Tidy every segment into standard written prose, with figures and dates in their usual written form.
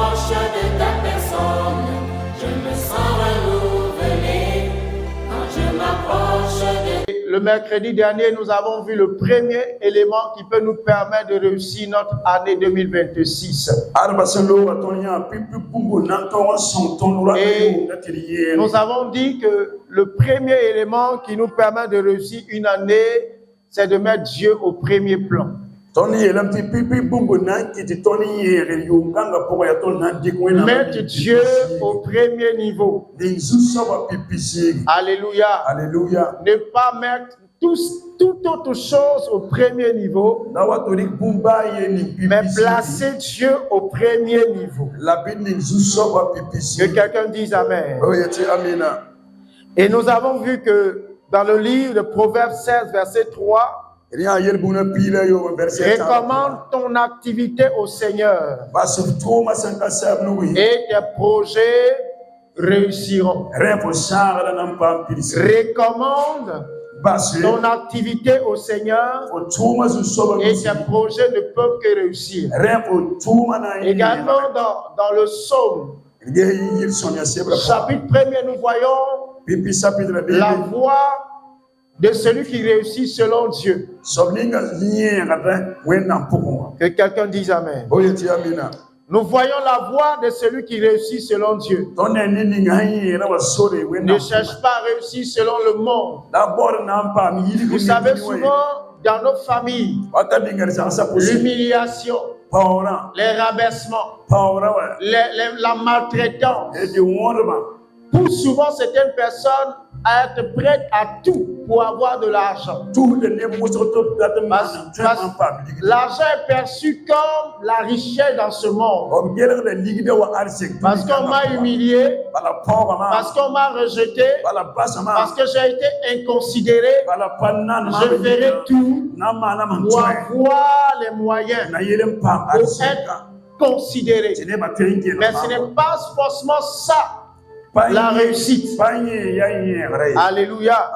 m'approche de ta personne, je me sens renouvelé. Quand je m'approche de... Le mercredi dernier, nous avons vu le premier élément qui peut nous permettre de réussir notre année 2026. Et nous avons dit que le premier élément qui nous permet de réussir une année, c'est de mettre Dieu au premier plan. Mettre Dieu au premier niveau. Alléluia. Alléluia. Ne pas mettre toute autre chose au premier niveau, mais placer Dieu au premier niveau. Que quelqu'un dise Amen. Et nous avons vu que dans le livre de Proverbes 16, verset 3, recommande ton activité au Seigneur et tes projets réussiront. Recommande ton activité au Seigneur et tes projets ne peuvent que réussir. Également dans le psaume, chapitre 1er, nous voyons la voie de celui qui réussit selon Dieu. Que quelqu'un dise Amen. Nous voyons la voie de celui qui réussit selon Dieu. Ne cherche pas à réussir selon le monde. Vous savez, souvent, dans nos familles, l'humiliation, les rabaissements, la maltraitance pousse souvent certaines personnes à être prêtes à tout pour avoir de l'argent. L'argent est perçu comme la richesse dans ce monde. Parce qu'on m'a humilié, parce qu'on m'a rejeté, parce que j'ai été inconsidéré, je ferai tout pour avoir les moyens pour être considéré. Mais ce n'est pas forcément ça la réussite. Alléluia. Alléluia.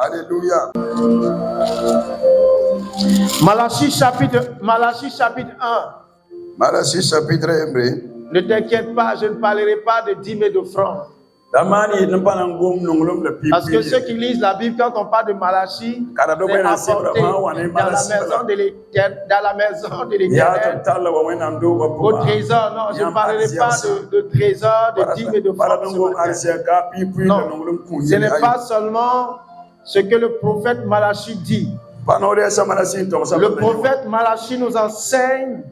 Malachie chapitre 1. Malachie chapitre 1. Ne t'inquiète pas, je ne parlerai pas de dîmes et d'offrandes. Parce que ceux qui lisent la Bible, quand on parle de Malachie, c'est apporté dans la maison de l'Éternel, au trésor. Non, je ne parlerai pas de trésor, de dîmes et d'offrandes. Non, ce n'est pas seulement ce que le prophète Malachie dit. Le prophète Malachie nous enseigne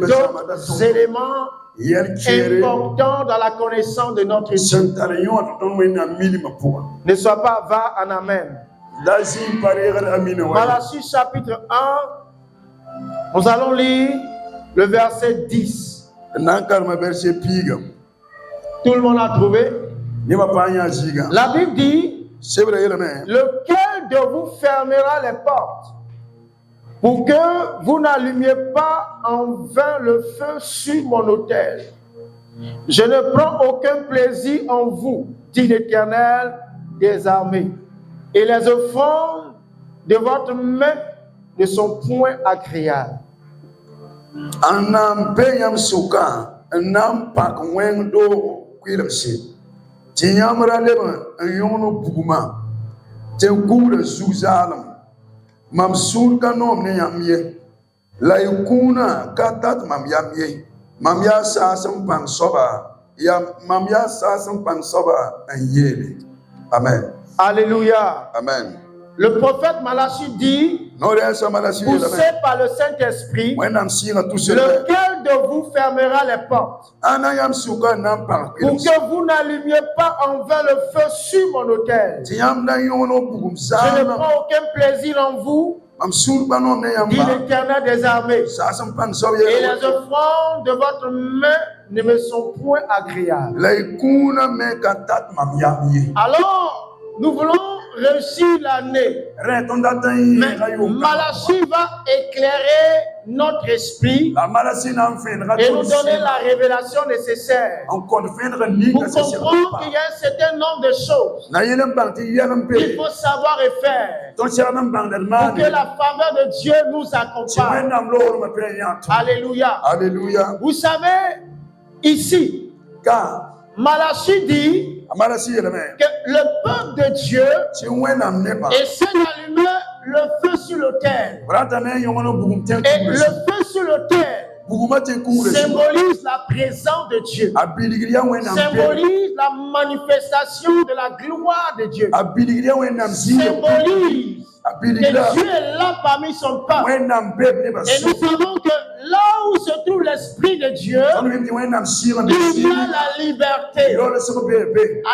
d'autres éléments important dans la connaissance de notre Dieu. Ne sois pas va en Amen. Malachie chapitre 1, nous allons lire le verset 10. Tout le monde a trouvé? La Bible dit, lequel de vous fermera les portes pour que vous n'allumiez pas en vain le feu sur mon autel? Je ne prends aucun plaisir en vous, dit l'Éternel des armées, et les offrandes de votre main ne sont point agréables. Mam surga nom ne yamye la yukuna katat mam yamye mam ya sasam pang soba ya mam ya sasam pang soba anyele. Amen. Alléluia. Amen. Le prophète Malachie dit, poussé par le Saint-Esprit, lequel de vous fermera les portes pour que vous n'allumiez pas en vain le feu sur mon autel? Je ne prends aucun plaisir en vous, dit l'Éternel des armées, et les offrandes de votre main ne me sont point agréables. Alors, nous voulons réussir l'année. Mais Malachie va éclairer notre esprit et nous donner la révélation nécessaire pour comprendre qu'il y a un certain nombre de choses qu'il faut savoir et faire pour que la faveur de Dieu nous accompagne. Alléluia. Alléluia. Vous savez, Ici, Car Malachie dit que le peuple de Dieu essaie d'allumer le feu sur l'autel. Et le feu sur l'autel symbolise la présence de Dieu, symbolise la manifestation de la gloire de Dieu, symbolise que Dieu est là parmi son peuple. Et nous savons que là où se trouve l'Esprit de Dieu, il y a la liberté.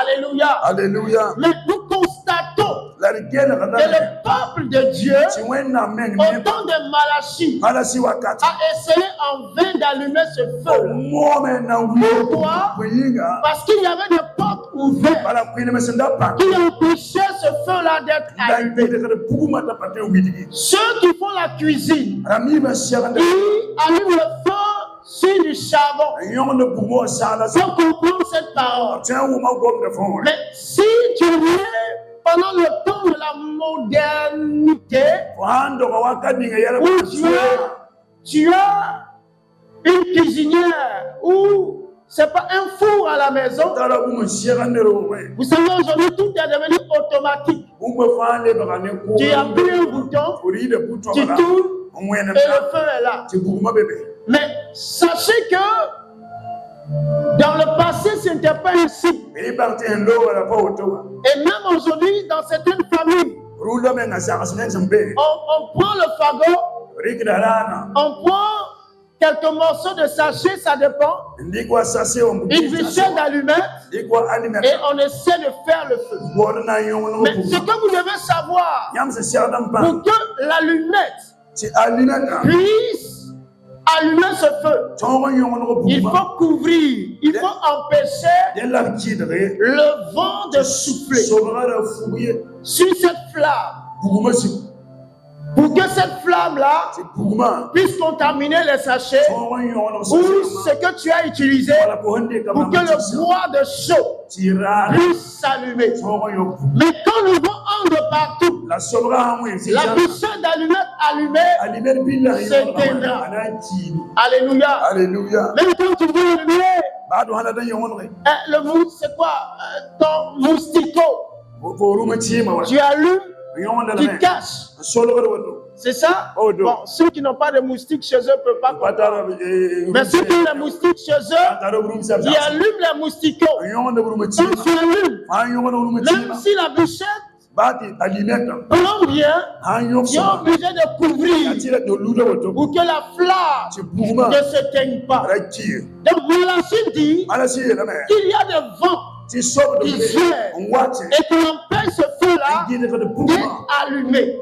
Alléluia. Alléluia. Mais nous constatons que le peuple de Dieu, au temps de Malachie, a essayé en vain d'allumer ce feu. Pourquoi? Parce qu'il y avait des portes ouvertes qui empêchaient ce feu-là d'être allumé. Ceux qui font la cuisine, ils allument le feu sur du charbon. Pour comprendre cette parole. Mais si tu es pendant le temps de la modernité, où tu as une cuisinière ou c'est pas un four à la maison. Vous savez, aujourd'hui, tout est devenu automatique. Tu appuies un bouton, tu tournes et le feu est là. Mais sachez que dans le passé, ce n'était pas ainsi. Et même aujourd'hui, dans certaines familles, on prend le fagot, on prend quelques morceaux de sachet, ça dépend. Une bûchette d'allumettes et on essaie de faire le feu. Mais ce que vous devez savoir, pour que l'allumette puisse allumer ce feu, il faut couvrir, il faut empêcher le vent de souffler sur cette flamme. Pour que cette flamme-là puisse contaminer les sachets ou ce que tu as utilisé pour que le bois de chaud puisse s'allumer. Mais quand le vent entre partout, la bûchette d'allumette allumée s'éteindra. Alléluia. Alléluia. Même quand tu veux allumer, le mousse, c'est quoi? Ton moustiquot. Tu allumes, tu caches. C'est ça? Bon, ceux qui n'ont pas de moustiques chez eux ne peuvent pas comprendre. Mais ceux qui ont des moustiques chez eux, ils allument les moustiquots. Quand tu allumes, même si la bûchette prend bien, ils sont obligés de couvrir pour que la flamme ne s'éteigne pas. Donc, Malachie dit qu'il y a des vents qui viennent et qui empêchent ce feu-là d'être allumé. Et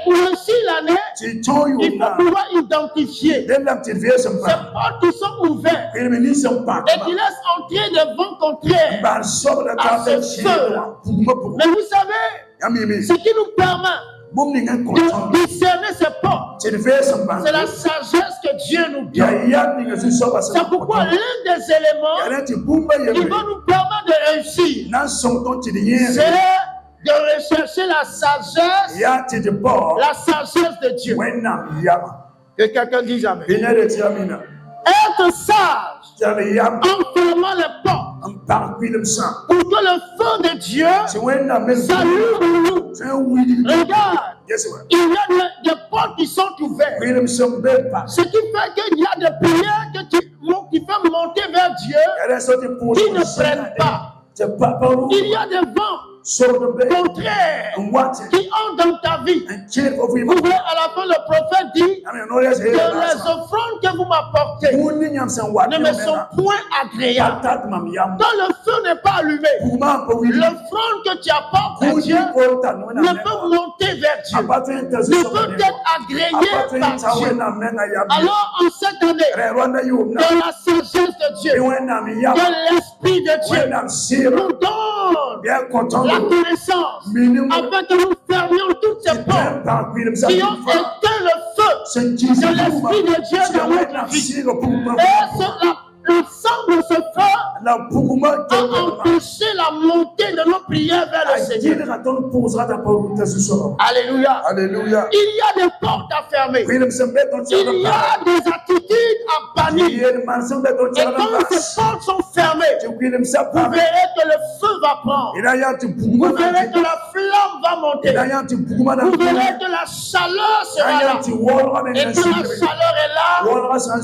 pour ainsi l'année, il faut pouvoir identifier ces portes qui sont ouvertes et qui laissent entrer des vents contraires à ce feu-là. Mais vous savez, ce qui nous permet de discerner ces portes, c'est la sagesse que Dieu nous donne. C'est pourquoi l'un des éléments qui va nous permettre de réussir, c'est de rechercher la sagesse de Dieu. Que quelqu'un dise Amen. Être sage en fermant les portes pour que le feu de Dieu s'allume en nous. Regarde, il y a des portes qui sont ouvertes. Ce qui fait qu'il y a des prières qui font monter vers Dieu qui ne prennent pas. Il y a des vents contraires qui entrent dans ta vie. Vous voyez, à la fin, le prophète dit que les offrandes que vous m'apportez ne me sont point agréables. Quand le feu n'est pas allumé, l'offrande que tu apportes à Dieu ne peut monter vers Dieu, ne peut être agréée par Dieu. Alors, en cette année, que la sagesse de Dieu, que l'Esprit de Dieu nous donne la connaissance afin que nous fermions toutes ces portes qui ont éteint le feu de l'Esprit de Dieu dans notre vie. Et l'ensemble de ce feu empêché la montée de nos prières vers le Seigneur. Alléluia. Alléluia. Il y a des portes à fermer. Il y a des attitudes à bannir. Et quand ces portes sont fermées, vous verrez que le feu va prendre. Vous verrez que la flamme va monter. Vous verrez que la chaleur sera là. Et quand la chaleur est là,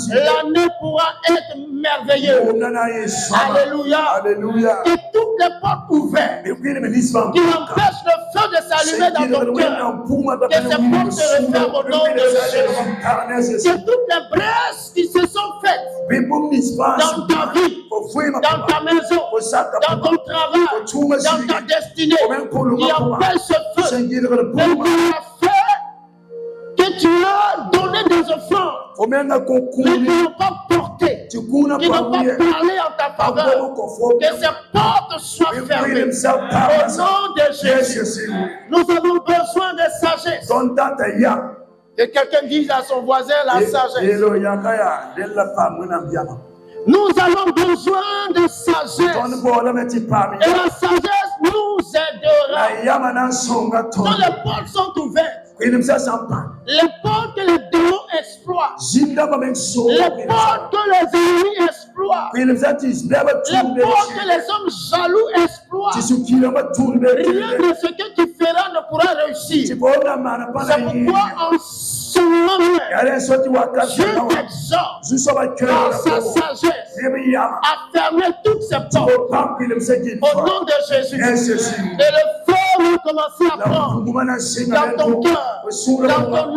l'année pourra être merveilleuse. Alléluia. Alléluia. Et toutes les portes ouvertes qui empêchent le feu de s'allumer dans ton cœur, que ces portes se referment au nom de Jésus. Que toutes les braises qui se sont faites dans ta vie, dans ta maison, dans ton travail, dans ta destinée, qui empêchent ce feu, que tu as donné des offrandes, mais qui n'ont pas porté, qui n'ont pas parlé en ta faveur, que ces portes soient fermées. Au nom de Jésus, nous avons besoin de sagesse. Que quelqu'un dise à son voisin la sagesse. Nous avons besoin de sagesse. Et la sagesse nous aidera. Quand les portes sont ouvertes, les portes que les démons exploitent, les portes que les ennemis exploitent, les portes que les hommes jaloux exploitent, rien de ce que tu feras ne pourra réussir. C'est pourquoi en ce moment même, je t'exhorte par sa sagesse à fermer toutes ces portes au nom de Jésus. Et le feu va commencer à prendre dans ton cœur, dans ton âme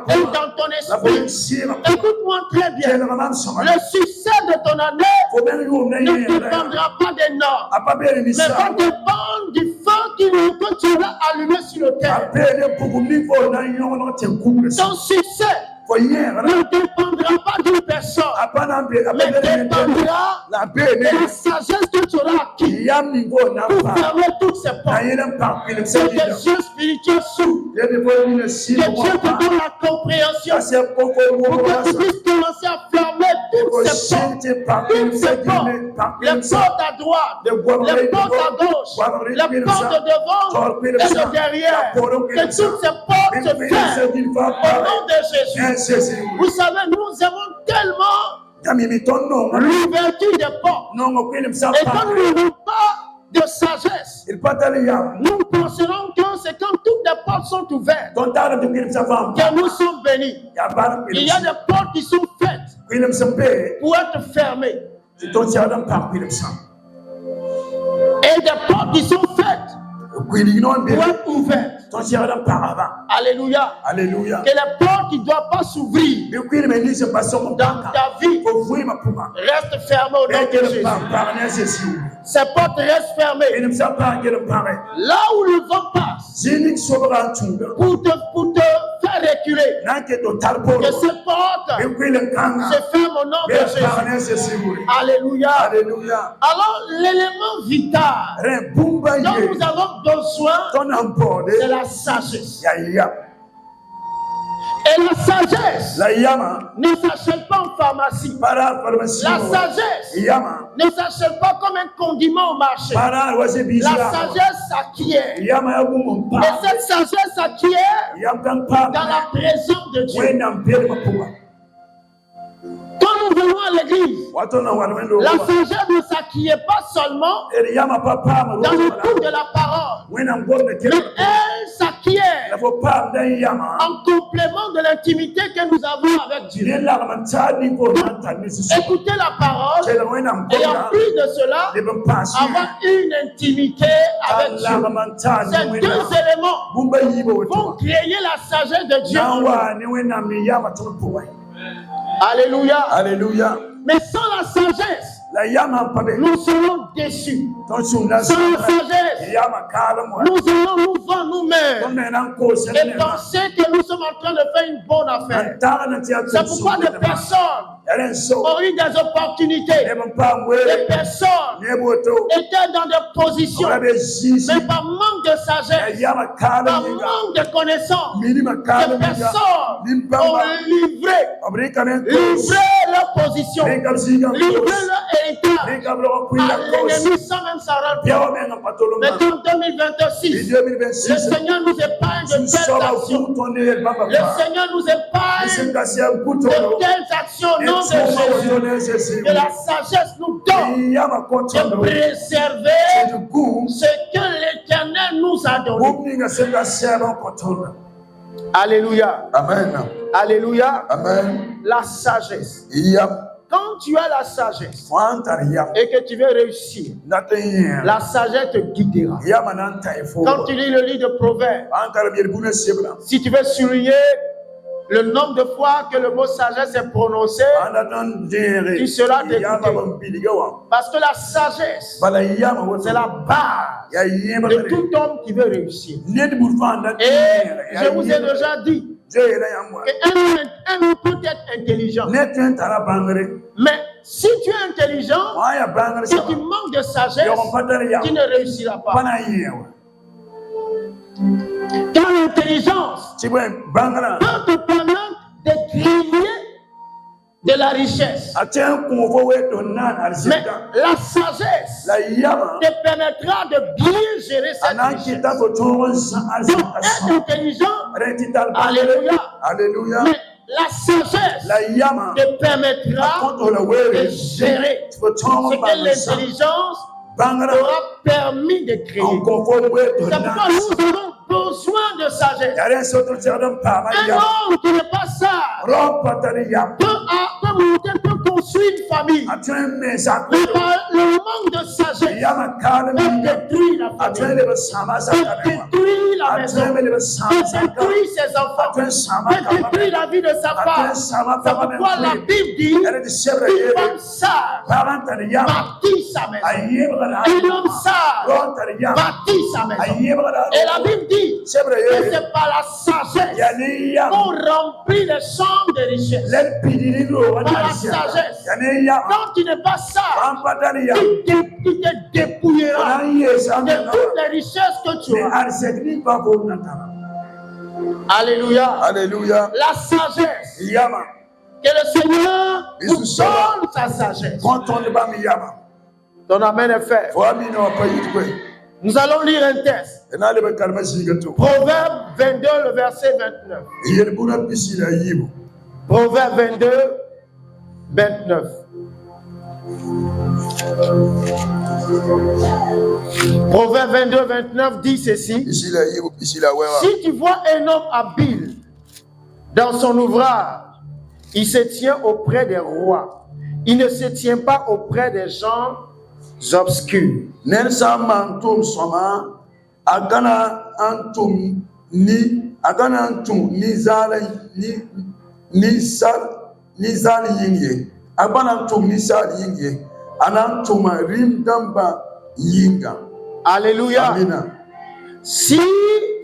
et dans ton esprit. Écoute-moi très bien. Le succès de ton année ne dépendra pas des normes, mais va dépendre du feu que tu vas allumer sur le terre. Ton succès ne dépendra pas d'une personne, mais dépendra de la sagesse que tu auras acquise pour fermer toutes ces portes. Que tes yeux spirituels s'ouvrent, que Dieu te donne la compréhension pour que tu puisses commencer à fermer toutes ces portes, les portes à droite, les portes à gauche, les portes de devant et de derrière. Que toutes ces portes se ferment au nom de Jésus. Vous savez, nous aimons tellement l'ouverture des portes. Et quand nous n'avons pas de sagesse, nous penserons que c'est quand toutes les portes sont ouvertes que nous sommes bénis. Il y a des portes qui sont faites pour être fermées. Et des portes qui sont faites pour être ouvertes. Alléluia. Alléluia. Que les portes qui ne doivent pas s'ouvrir dans ta vie restent fermées au nom de Jésus. Ces portes restent fermées. Là où le vent passe pour te faire reculer, que ces portes se ferment au nom de Jésus. Alléluia. Alors l'élément vital dont nous avons besoin, c'est la sagesse. Et la sagesse ne s'achète pas en pharmacie. La sagesse ne s'achète pas comme un condiment au marché. La sagesse s'acquiert. Et cette sagesse s'acquiert dans la présence de Dieu. Quand nous venons à l'église, la sagesse ne s'acquiert pas seulement dans le cours de la parole, mais elle s'acquiert en complément de l'intimité que nous avons avec Dieu. Écouter la parole et en plus de cela, avoir une intimité avec Dieu. Ces deux éléments vont créer la sagesse de Dieu. Alléluia. Alléluia. Mais sans la sagesse, nous serons déçus. Sans la sagesse, nous allons nous vendre nous-mêmes et penser que nous sommes en train de faire une bonne affaire. C'est pourquoi des personnes ont eu des opportunités. Des personnes étaient dans des positions, mais par manque de sagesse, par manque de connaissances, des personnes ont livré leur position, livré leur héritage, l'ennemi sans même s'en rendre compte. Mais en 2026, le Seigneur nous épargne de telles actions. Le Seigneur nous épargne de telles actions au nom de Jésus. Que la sagesse nous donne de préserver ce que l'Éternel nous a donné. Alléluia. Amen. Alléluia. Amen. La sagesse. Quand tu as la sagesse et que tu veux réussir, la sagesse te guidera. Quand tu lis le livre de Proverbes, si tu veux souligner le nombre de fois que le mot sagesse est prononcé, tu seras dégoûté. Parce que la sagesse, c'est la base de tout homme qui veut réussir. Et je vous ai déjà dit qu'un homme peut être intelligent. Mais si tu es intelligent, si tu manques de sagesse, tu ne réussiras pas. Car l'intelligence peut te permettre de créer de la richesse. Mais la sagesse te permettra de bien gérer cette richesse. Donc, être intelligent, alléluia. Mais la sagesse te permettra de gérer ce que l'intelligence aura permis de créer. C'est pourquoi nous avons besoin de sagesse. Un homme qui n'est pas sage peut construire une famille. Mais par le manque de sagesse, peut détruire la famille, peut détruire la maison, peut détruire ses enfants, peut détruire la vie de sa femme. C'est pourquoi la Bible dit une femme sage bâtit sa maison. Un homme sage bâtit sa maison. Et la Bible dit que c'est par la sagesse qu'on remplit les chambres de richesse. Par la sagesse. Quand tu n'es pas sage, tu te dépouilleras de toutes les richesses que tu as. Alléluia. Alléluia. La sagesse. Que le Seigneur nous donne sa sagesse. Ton amen est fait. Nous allons lire un texte. Proverbe 22, le verset 29. Proverbe 22, 29. Proverbe 22, 29 dit ceci. Si tu vois un homme habile dans son ouvrage, il se tient auprès des rois. Il ne se tient pas auprès des gens obscurs. Alléluia. Amen. Si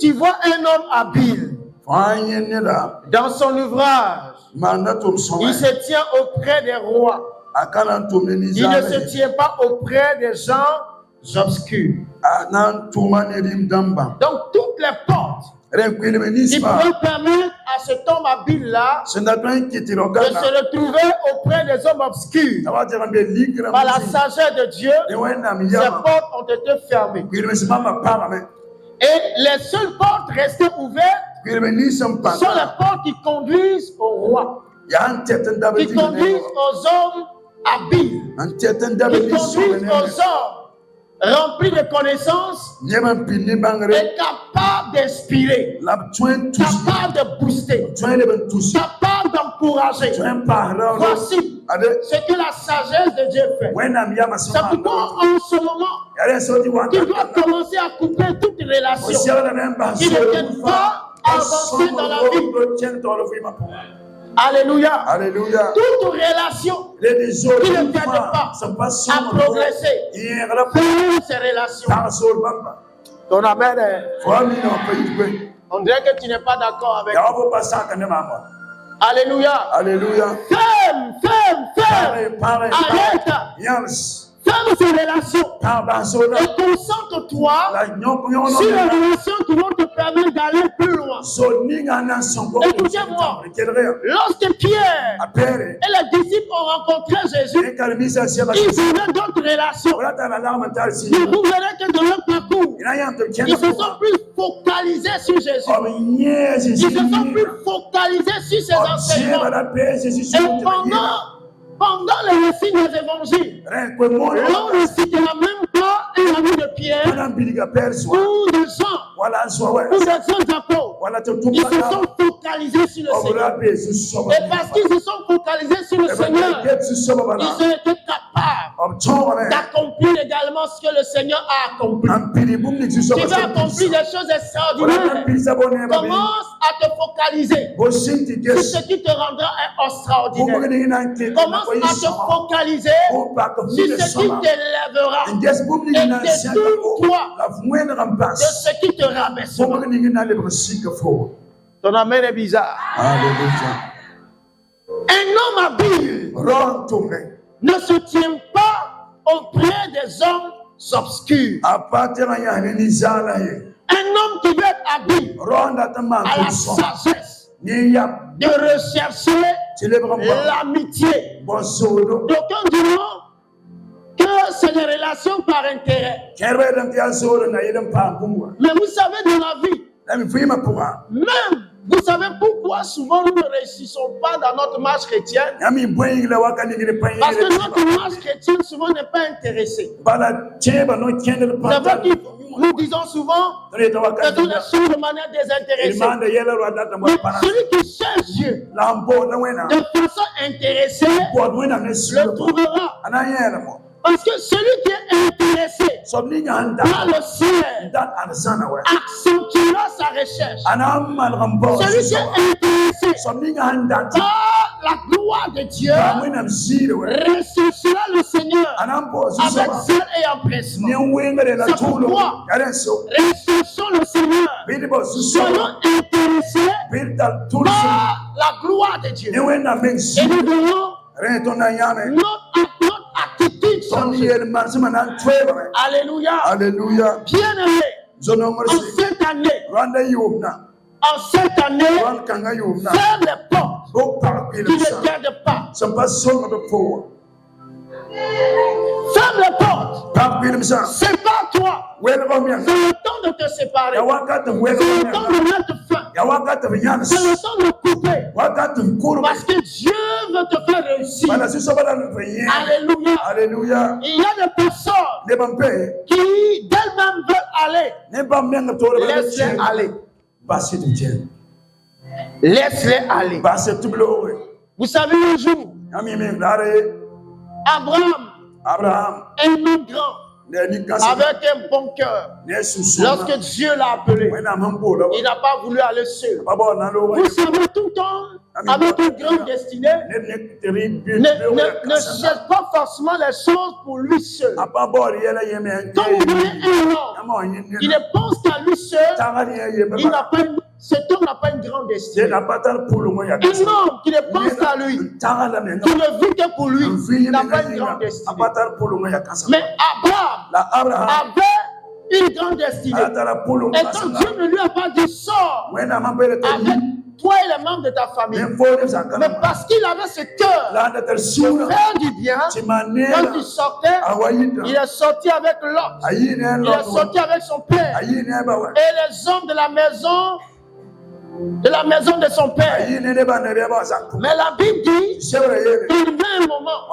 tu vois un homme habile dans son ouvrage, il se tient auprès des rois. Il ne se tient pas auprès des gens obscurs. Donc toutes les portes qui pourraient permettre à cet homme habile-là de se retrouver auprès des hommes obscurs. Par la sagesse de Dieu, ces portes ont été fermées. Et les seules portes restées ouvertes sont les portes qui conduisent au roi, qui conduisent aux hommes habiles, qui conduisent aux hommes remplis de connaissances et capables d'inspirer, capables de booster, capables d'encourager. Voici ce que la sagesse de Dieu fait. C'est pourquoi en ce moment, tu dois commencer à couper toute relation qui ne t'aide pas à avancer dans la vie. Alléluia. Alléluia. Toute relation qui ne t'aide pas à progresser, ferme ces relations. Ton amen est... On dirait que tu n'es pas d'accord avec moi. Alléluia. Alléluia. Ferme. Arrête. ferme ces relations et concentre-toi sur les relations qui vont te permettre d'aller plus loin. Écoutez-moi, lorsque Pierre et les disciples ont rencontré Jésus, ils avaient d'autres relations. Et vous verrez que dans leur parcours, ils se sont plus focalisés sur Jésus. Ils se sont plus focalisés sur ses enseignements. Et pendant le récit des évangiles, on ne citera même pas un ami de Pierre ou de Jean ou des autres apôtres. Ils se sont focalisés sur le Seigneur. Et parce qu'ils se sont focalisés sur le Seigneur, ils ont été capables d'accomplir également ce que le Seigneur a accompli. Tu vas accomplir des choses extraordinaires. Commence à te focaliser sur ce qui te rendra extraordinaire. Commence à te focaliser sur ce qui t'élèvera et détourne-toi de ce qui te rabaissera. Ton amen est bizarre. Un homme habile ne se tient pas auprès des hommes obscurs. Un homme qui veut être habile a la sagesse de rechercher l'amitié. D'aucuns diront que c'est des relations par intérêt. Mais vous savez, dans la vie, même vous savez pourquoi souvent nous ne réussissons pas dans notre marche chrétienne? Parce que notre marche chrétienne souvent n'est pas intéressée. C'est vrai que nous disons souvent que nous les choses de manière désintéressée. Mais celui qui cherche Dieu de façon intéressée le trouvera. Parce que celui qui est intéressé par le ciel accentuera sa recherche. Celui qui est intéressé par la gloire de Dieu recherchera le Seigneur avec zèle et empressement. C'est pourquoi recherchons le Seigneur. Soyons intéressés par la gloire de Dieu. Et nous devons notre attitude changer. Alléluia. Alléluia. Bien-aimé, en cette année, ferme les portes qui ne gardent pas. Ferme les portes. Sépare-toi. C'est le temps de te séparer. C'est le temps de mettre fin. C'est le temps de couper. Parce que Dieu veut te faire réussir. Alléluia. Il y a des personnes qui d'elles-mêmes veulent aller. Laisse-les aller. Laisse-les aller. Vous savez, un jour, Abraham, un homme grand, avec un bon cœur, lorsque Dieu l'a appelé, il n'a pas voulu aller seul. Vous savez, tout homme avec une grande destinée ne cherche pas forcément les choses pour lui seul. Quand vous voyez un homme qui ne pense qu'à lui seul, cet homme n'a pas une grande destinée. Un homme qui ne pense qu'à lui, qui ne vit que pour lui, n'a pas une grande destinée. Mais Abraham avait une grande destinée. Et quand Dieu ne lui a pas dit sors avec toi et les membres de ta famille, mais parce qu'il avait ce cœur de faire du bien, quand il sortait, il est sorti avec Lot, il est sorti avec son père et les hommes de la maison de son père. Mais la Bible dit qu'il vint un moment,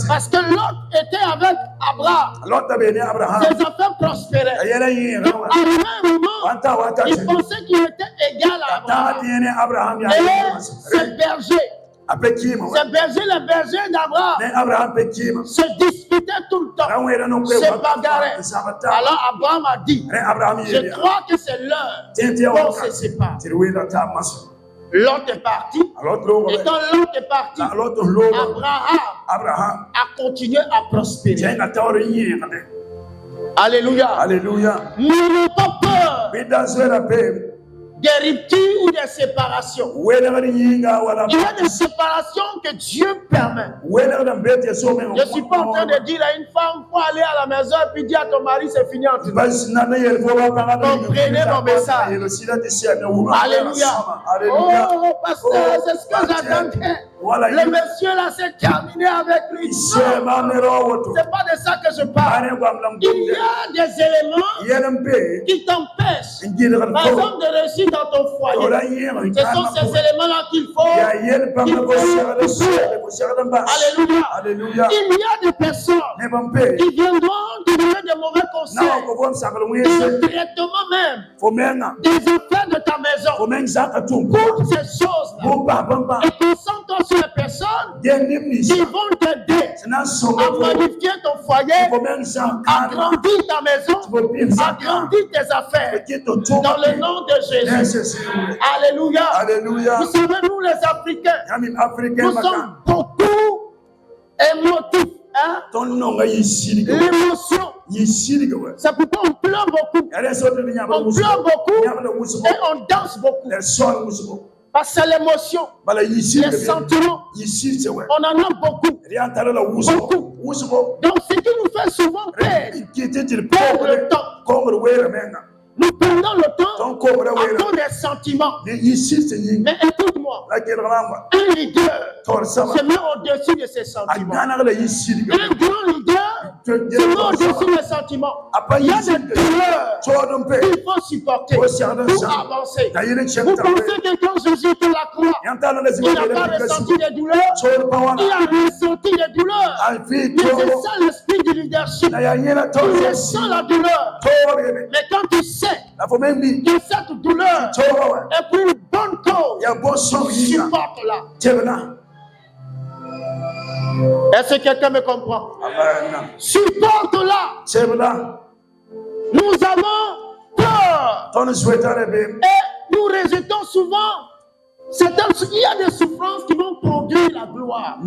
parce que Lot était avec Abraham, ses affaires prospéraient. Donc arrivé un moment, il pensait qu'il était égal à Abraham. Et ses bergers, les bergers d'Abraham se disputaient tout le temps, se bagarraient. Alors Abraham a dit, je crois que c'est l'heure qu'on se sépare. Lot est parti. Et quand Lot est parti, Abraham a continué à prospérer. Alléluia. Alléluia. N'ayez pas peur des ruptures ou des séparations. Il y a des séparations que Dieu permet. Je ne suis pas en train de dire à une femme, il faut aller à la maison et puis dire à ton mari, c'est fini entre nous. Comprenez mon message. Alléluia. Oh, pasteur, c'est ce que j'attendais. Le monsieur là, c'est terminé avec lui. C'est pas de ça que je parle. Il y a des éléments qui t'empêchent, par exemple, de réussir dans ton foyer. Ce sont ces éléments-là qu'il faut. Alléluia. Il y a des personnes qui viendront te donner de mauvais conseils, directement même, des affaires de ta maison. Toutes ces choses-là. Et concentre-toi sur les personnes qui vont t'aider à modifier ton foyer, à grandir ta maison, à grandir tes affaires. Dans le nom de Jésus. Alléluia. Vous savez, nous les Africains, nous sommes beaucoup émotifs. L'émotion. C'est pourquoi on pleure beaucoup. On pleure beaucoup et on danse beaucoup. Parce que c'est l'émotion, les sentiments. On en a beaucoup. Donc, ce qui nous fait souvent perdre le temps. Nous perdons le temps à cause des sentiments. Mais écoute-moi, un leader se met au-dessus de ses sentiments. Un grand leader se met au-dessus des sentiments. Il y a des douleurs qu'il faut supporter pour avancer. Vous pensez que quand Jésus était à la croix, il n'a pas ressenti des douleurs? Il a ressenti des douleurs. Mais c'est ça l'esprit du leadership. Tu ressens la douleur. Mais quand tu sais que cette douleur est pour une bonne cause, supporte-la. Est-ce que quelqu'un me comprend? Supporte-la. Nous avons peur. Et nous rejetons souvent. Il y a des souffrances qui vont produire la gloire.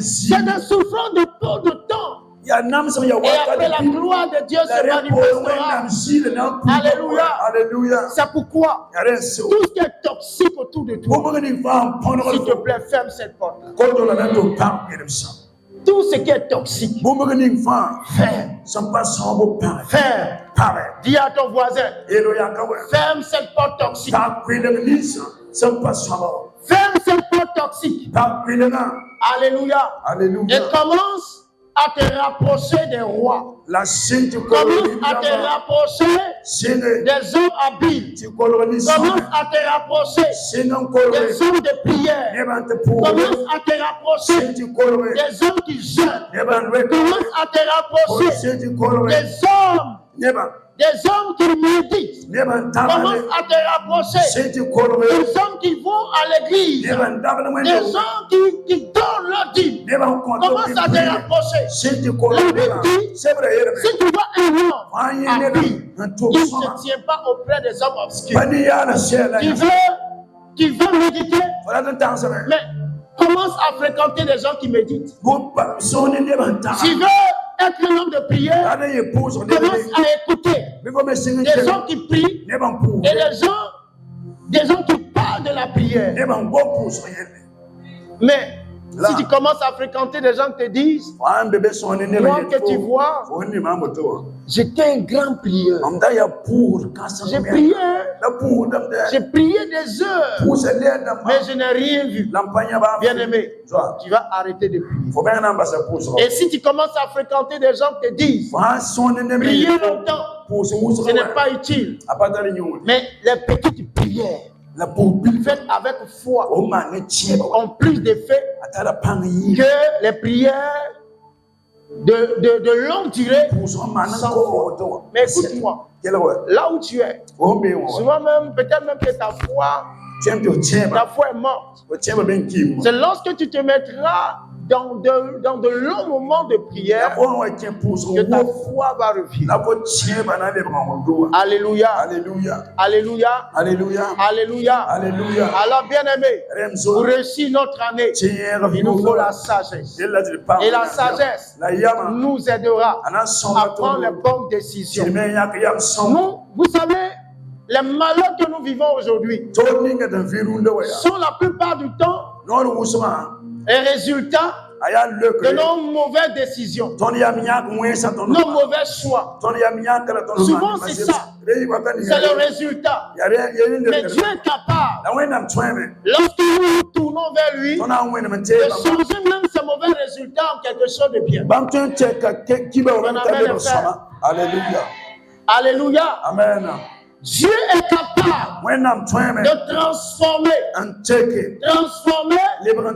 C'est des souffrances de peu de temps. Et après la gloire de Dieu se manifestera. Alléluia. C'est pourquoi tout ce qui est toxique autour de toi, s'il te plaît, ferme cette porte. Tout ce qui est toxique, ferme. Dis à ton voisin, ferme cette porte toxique. Ferme cette porte toxique. Alléluia. Et commence à te rapprocher des rois. Commence à te rapprocher des hommes habiles. Commence à te rapprocher des hommes de prière. Commence à te rapprocher des hommes qui jeûnent. Commence à te rapprocher des hommes qui méditent. Commence à te rapprocher des hommes qui vont à l'église. Des gens qui donnent leur dîme. Commence à te rapprocher. La Bible dit, si tu vois un homme habile, il ne se tient pas auprès des hommes obscurs. Tu veux méditer, mais commence à fréquenter des gens qui méditent. Tu veux être un homme de prière, commence à écouter des gens qui prient et des gens qui parlent de la prière. Mais si tu commences à fréquenter des gens qui te disent, moi que tu vois, j'étais un grand prieur. J'ai prié des heures, mais je n'ai rien vu. Bien-aimé, tu vas arrêter de prier. Et si tu commences à fréquenter des gens qui te disent, prier longtemps, ce n'est pas utile. Mais les petites prières, faites avec foi, ont plus d'effet que les prières de longue durée sans foi. Mais écoute-moi, là où tu es, souvent même, peut-être même que ta foi est morte. C'est lorsque tu te mettras dans de longs moments de prière que ta foi va revenir. Alléluia. Alléluia. Alléluia. Alléluia. Alléluia. Alors, bien-aimés, pour réussir notre année, il nous faut la sagesse. Et la sagesse nous aidera à prendre les bonnes décisions. Nous, vous savez, les malheurs que nous vivons aujourd'hui sont la plupart du temps les résultats de nos mauvaises décisions, nos mauvais choix. Souvent, c'est ça. C'est le résultat. Mais Dieu est capable, lorsque nous nous tournons vers lui, de changer même ces mauvais résultats en quelque chose de bien. Alléluia. Alléluia. Amen. Dieu est capable de transformer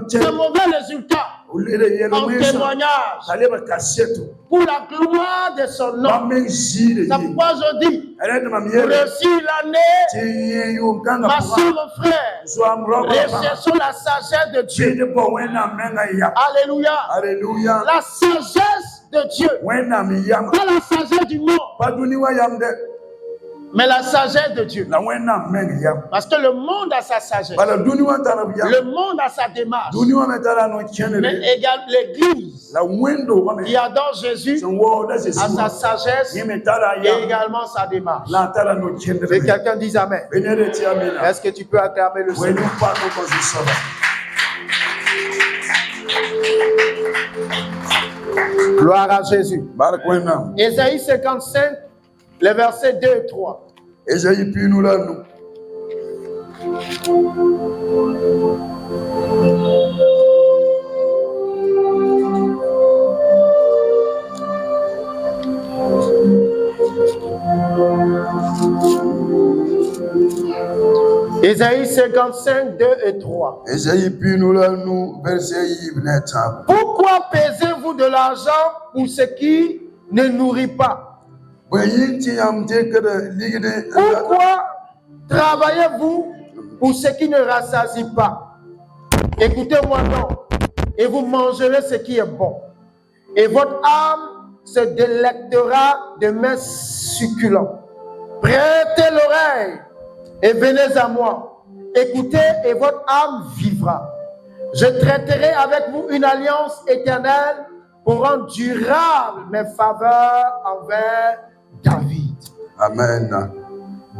ces mauvais résultats en témoignage pour la gloire de son nom. C'est pourquoi je dis, pour réussir l'année, ma soeur, mon frère, recherchons la sagesse de Dieu. Alléluia. La sagesse de Dieu. Pas la sagesse du monde, mais la sagesse de Dieu. Parce que le monde a sa sagesse. Le monde a sa démarche. Mais également l'Église qui adore Jésus a sa sagesse et également sa démarche. Et quelqu'un dit Amen. Est-ce que tu peux acclamer le Seigneur? Gloire à Jésus. Ésaïe 55, les versets 2 et 3. Ésaïe puis nous là nous. Ésaïe 55, 2 et 3. Ésaïe puis nous là nous verset Yves. Pourquoi pesez-vous de l'argent pour ce qui ne nourrit pas? Pourquoi travaillez-vous pour ce qui ne rassasie pas? Écoutez-moi donc, et vous mangerez ce qui est bon. Et votre âme se délectera de mets succulents. Prêtez l'oreille et venez à moi. Écoutez et votre âme vivra. Je traiterai avec vous une alliance éternelle pour rendre durable mes faveurs envers David. Amen.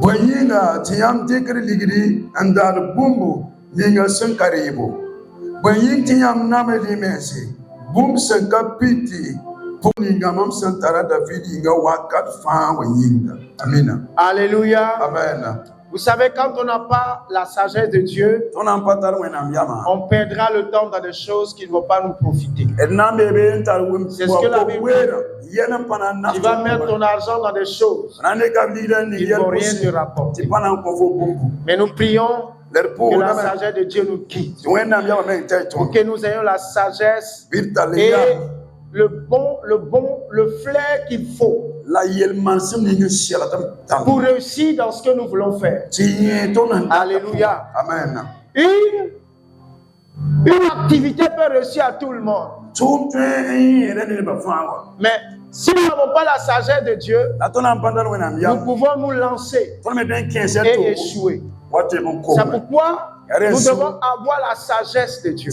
Boyinga tiyam tekri ligri andar bumbu linga sankaribo. Boying tiyam nameli mesi bum sankapiti puninga mam santara David inga wakat fa wayinga. Amen. Alléluia. Amen. Vous savez, quand on n'a pas la sagesse de Dieu, on perdra le temps dans des choses qui ne vont pas nous profiter. C'est ce que la Bible dit. Tu vas mettre ton argent dans des choses qui ne vont rien te rapporter. Mais nous prions que la sagesse de Dieu nous quitte. Pour que nous ayons la sagesse et le flair qu'il faut pour réussir dans ce que nous voulons faire. Alléluia. Amen. Une activité peut réussir à tout le monde. Mais si nous n'avons pas la sagesse de Dieu, nous pouvons nous lancer et échouer. C'est pourquoi nous devons avoir la sagesse de Dieu.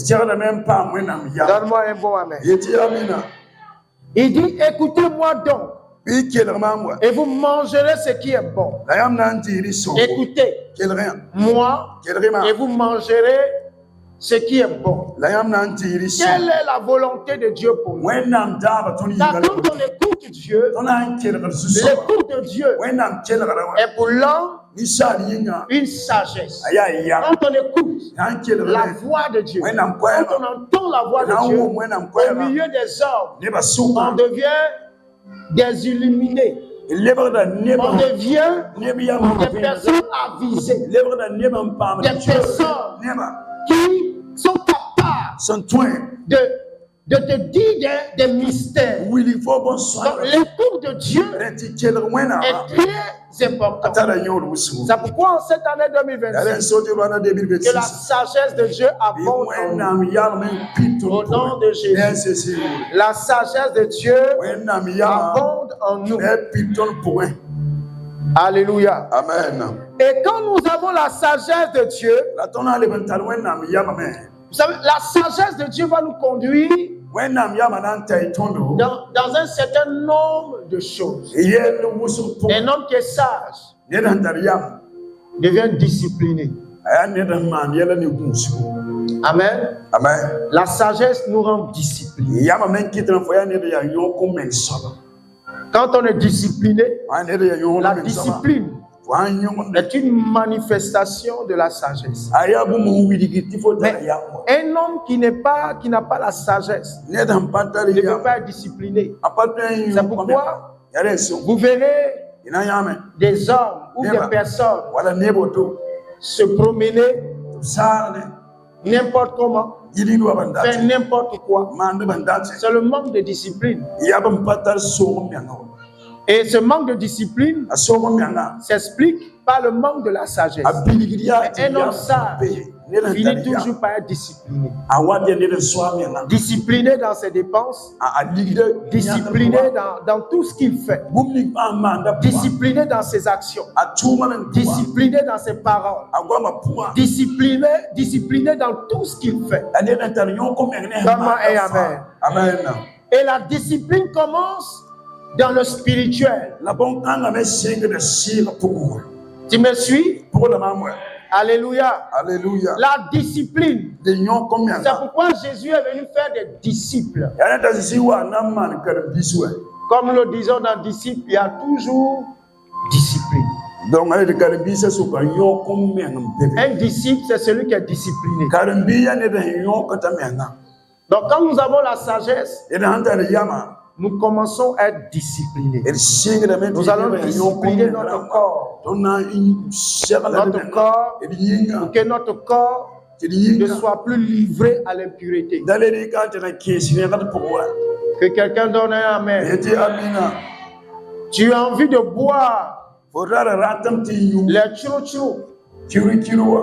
Donne-moi un bon amen. Il dit, écoutez-moi donc, et vous mangerez ce qui est bon. Écoutez, moi, et vous mangerez ce qui est bon. Quelle est la volonté de Dieu pour nous? Quand on écoute Dieu, l'écoute de Dieu est pour l'homme une sagesse. Quand on écoute la voix de Dieu, quand on entend la voix de Dieu, au milieu des hommes, on devient des illuminés. On devient des personnes avisées, des personnes qui sont capables de te dire des mystères. Donc, l'écoute de Dieu est très important. C'est pourquoi en cette année 2026, que la sagesse de Dieu abonde en nous. Au nom de Jésus. La sagesse de Dieu abonde en nous. Alléluia. Amen. Et quand nous avons la sagesse de Dieu, vous savez, la sagesse de Dieu va nous conduire dans un certain nombre de choses. Un homme qui est sage devient discipliné. Amen. Amen. La sagesse nous rend disciplinés. Quand on est discipliné, la discipline est une manifestation de la sagesse. Mais un homme qui n'a pas la sagesse ne peut pas être discipliné. C'est pourquoi vous verrez des hommes ou des personnes se promener n'importe comment, faire n'importe quoi. C'est le manque de discipline. Et ce manque de discipline s'explique par le manque de la sagesse. Un homme sage finit toujours par être discipliné. Discipliné dans ses dépenses, discipliné dans tout ce qu'il fait, discipliné dans ses actions, discipliné dans ses paroles, discipliné dans tout ce qu'il fait. Comment et amen. Amen. Et la discipline commence dans le spirituel. Tu me suis? Alléluia. Alléluia. La discipline. C'est pourquoi Jésus est venu faire des disciples. Comme nous le disons dans disciples, il y a toujours discipline. Un disciple, c'est celui qui est discipliné. Donc quand nous avons la sagesse, nous commençons à être disciplinés. Nous allons discipliner notre corps. Notre corps, pour que notre corps ne soit plus livré à l'impureté. Que quelqu'un donne un amen. Tu as envie de boire les chou-chou.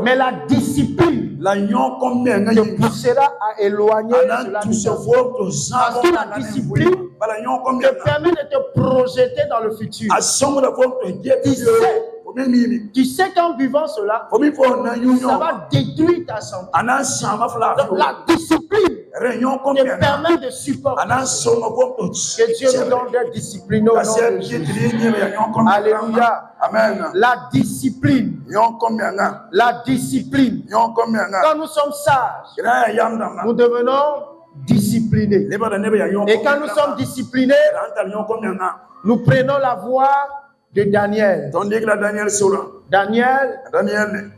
Mais la discipline te poussera à éloigner cela. Parce que la discipline te permet de te projeter dans le futur. Tu sais qu'en vivant cela, ça va détruire ta santé. Donc la discipline te permet de supporter. Que Dieu nous donne d'être disciplinés au nom de Jésus. Alléluia. Amen. La discipline. La discipline. Quand nous sommes sages, nous devenons disciplinés. Et quand nous sommes disciplinés, nous prenons la voie de Daniel. Daniel,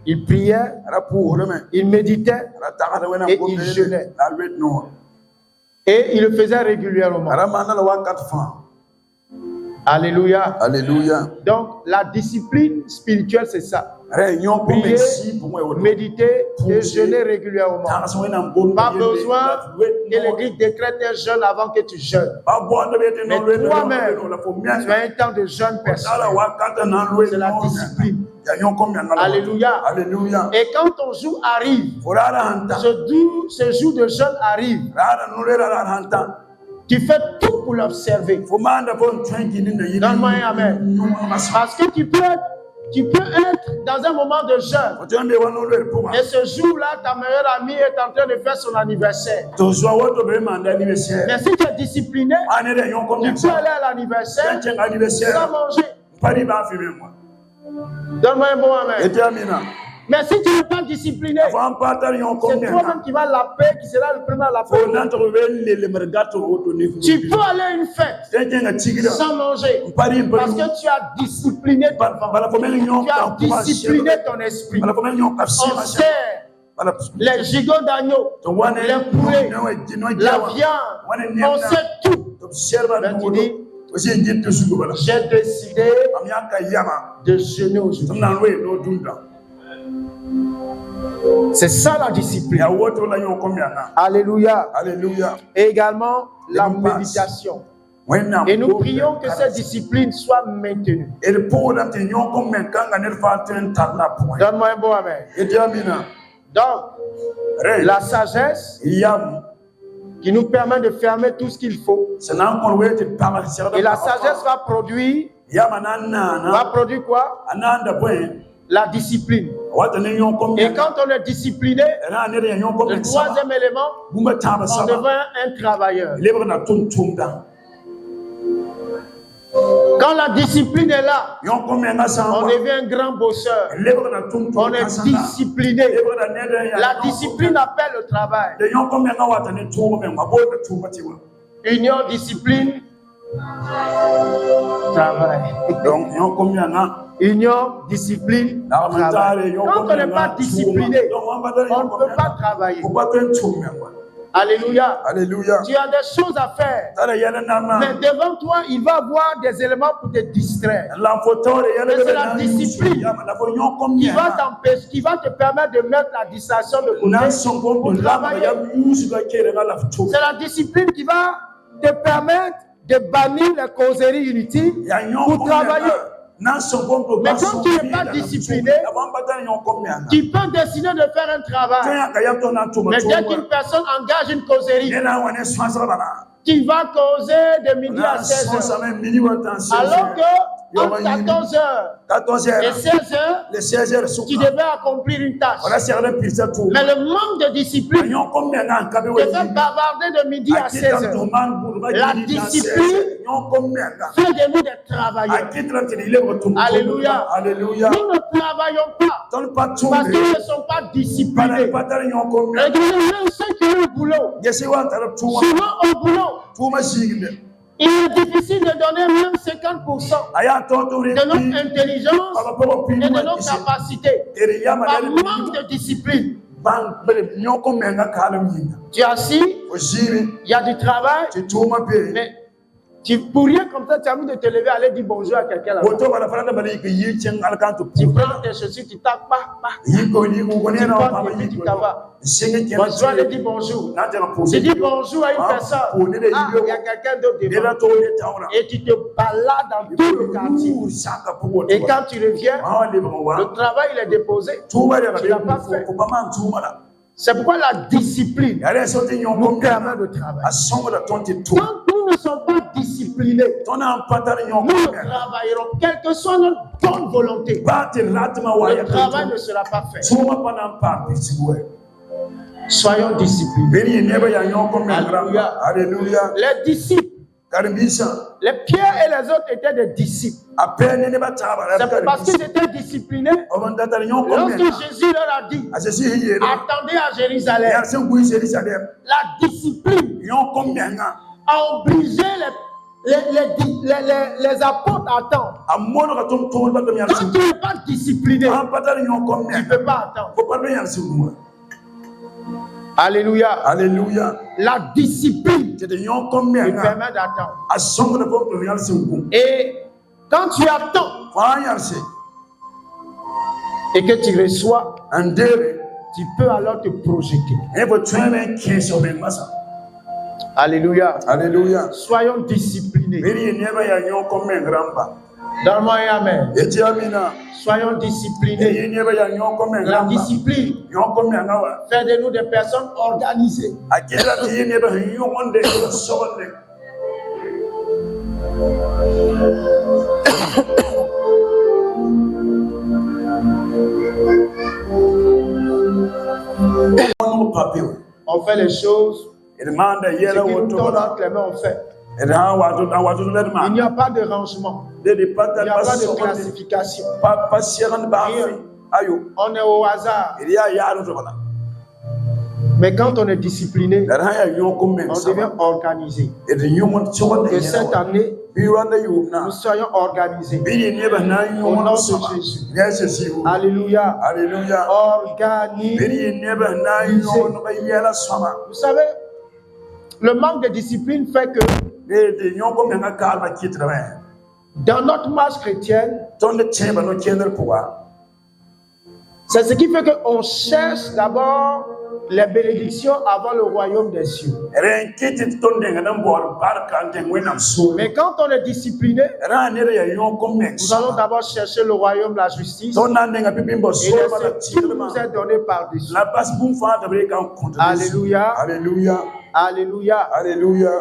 il priait, il méditait et il jeûnait. Et il le faisait régulièrement. Alléluia. Alléluia. Donc la discipline spirituelle, c'est ça. Prier, méditer et jeûner régulièrement. Pas besoin que l'Église décrète un jeûne avant que tu jeûnes. Mais toi-même, tu as un temps de jeûne personnel. C'est la discipline. Alléluia. Alléluia. Et quand ton jour arrive, ce jour de jeûne arrive, tu fais tout pour l'observer. Donne-moi un amen. Parce que tu peux être dans un moment de jeûne. Et ce jour-là, ta meilleure amie est en train de faire son anniversaire. Mais si tu es discipliné, tu peux aller à l'anniversaire sans manger. Donne-moi un bon amen. Mais si tu n'es pas discipliné, c'est toi-même qui vas la paix, qui sera le premier à la paix. Tu peux aller à une fête sans manger parce que tu as discipliné ton ventre. Tu as discipliné ton esprit. On sert les gigots d'agneau, les poulets, la viande, on sait tout. Mais tu dis, j'ai décidé de jeûner aujourd'hui. C'est ça la discipline. Alléluia. Alléluia. Et également la méditation. Et nous prions que cette discipline soit maintenue. Donne-moi un bon amen. Donc, la sagesse qui nous permet de fermer tout ce qu'il faut. Et la sagesse va produire quoi? La discipline. Et quand on est discipliné, le troisième élément, on devient un travailleur. Quand la discipline est là, on devient un grand bosseur. On est discipliné. La discipline appelle le travail. Union, discipline, travail. Union, discipline, travail. Quand on n'est pas discipliné, on ne peut pas travailler. Alléluia. Alléluia. Tu as des choses à faire. Mais devant toi, il va y avoir des éléments pour te distraire. Mais c'est la discipline qui va t'empêcher, qui va te permettre de mettre la distraction de côté pour travailler. C'est la discipline qui va te permettre de bannir les causeries inutiles pour travailler. Mais quand tu n'es pas discipliné, tu peux décider de faire un travail. Mais dès qu'une personne engage une causerie, tu vas causer de midi à 16h. Alors que entre 14h et 16h, tu devais accomplir une tâche. Mais le manque de discipline te fait bavarder de midi à 16h. La discipline fait de nous des travailleurs. Alléluia. Nous ne travaillons pas parce qu'ils ne sont pas disciplinés. Regardez ceux qui ont le boulot. Souvent au boulot, il est difficile de donner même 50% de notre intelligence et de notre capacité par manque de discipline. Tu es assis, il y a du travail, mais pour rien comme ça, tu as envie de te lever, aller dire bonjour à quelqu'un là. Tu prends tes chaussures, tu tapes, tu portes et puis tu t'en vas. Bonjour, aller dire bonjour. Tu dis bonjour à une personne. Ah, il y a quelqu'un d'autre devant. Et tu te balades dans tout le quartier. Et quand tu reviens, le travail il est déposé. Tu ne l'as pas fait. C'est pourquoi la discipline nous permet de travailler. Quand nous ne sommes pas disciplinés, nous ne travaillerons, quelle que soit notre bonne volonté. Le travail ne sera pas fait. Soyons disciplinés. Alléluia. Les disciples, les Pierre et les autres étaient des disciples. C'est parce qu'ils étaient disciplinés. Lorsque Jésus leur a dit, attendez à Jérusalem, la discipline a obligé les apôtres à attendre. Quand tu n'es pas discipliné, tu ne peux pas attendre. Alléluia. Alléluia. La discipline te permet d'attendre. Et quand tu attends et que tu reçois, tu peux alors te projeter. Alléluia. Alléluia. Soyons disciplinés. Donne-moi un amen. Soyons disciplinés. La discipline fait de nous des personnes organisées. On fait les choses. Ce qui nous tombe entre les mains, on fait. Il n'y a pas de rangement. Il n'y a pas de classification. On est au hasard. Mais quand on est discipliné, on devient organisé. Et cette année, nous soyons organisés. Au nom de Jésus. Alléluia. Organisés. Vous savez, le manque de discipline fait que dans notre marche chrétienne, c'est ce qui fait qu'on cherche d'abord les bénédictions avant le royaume des cieux. Mais quand on est discipliné, nous allons d'abord chercher le royaume, la justice, et ce qui nous est donné par-dessus. Alléluia. Alléluia. Alléluia. Alléluia.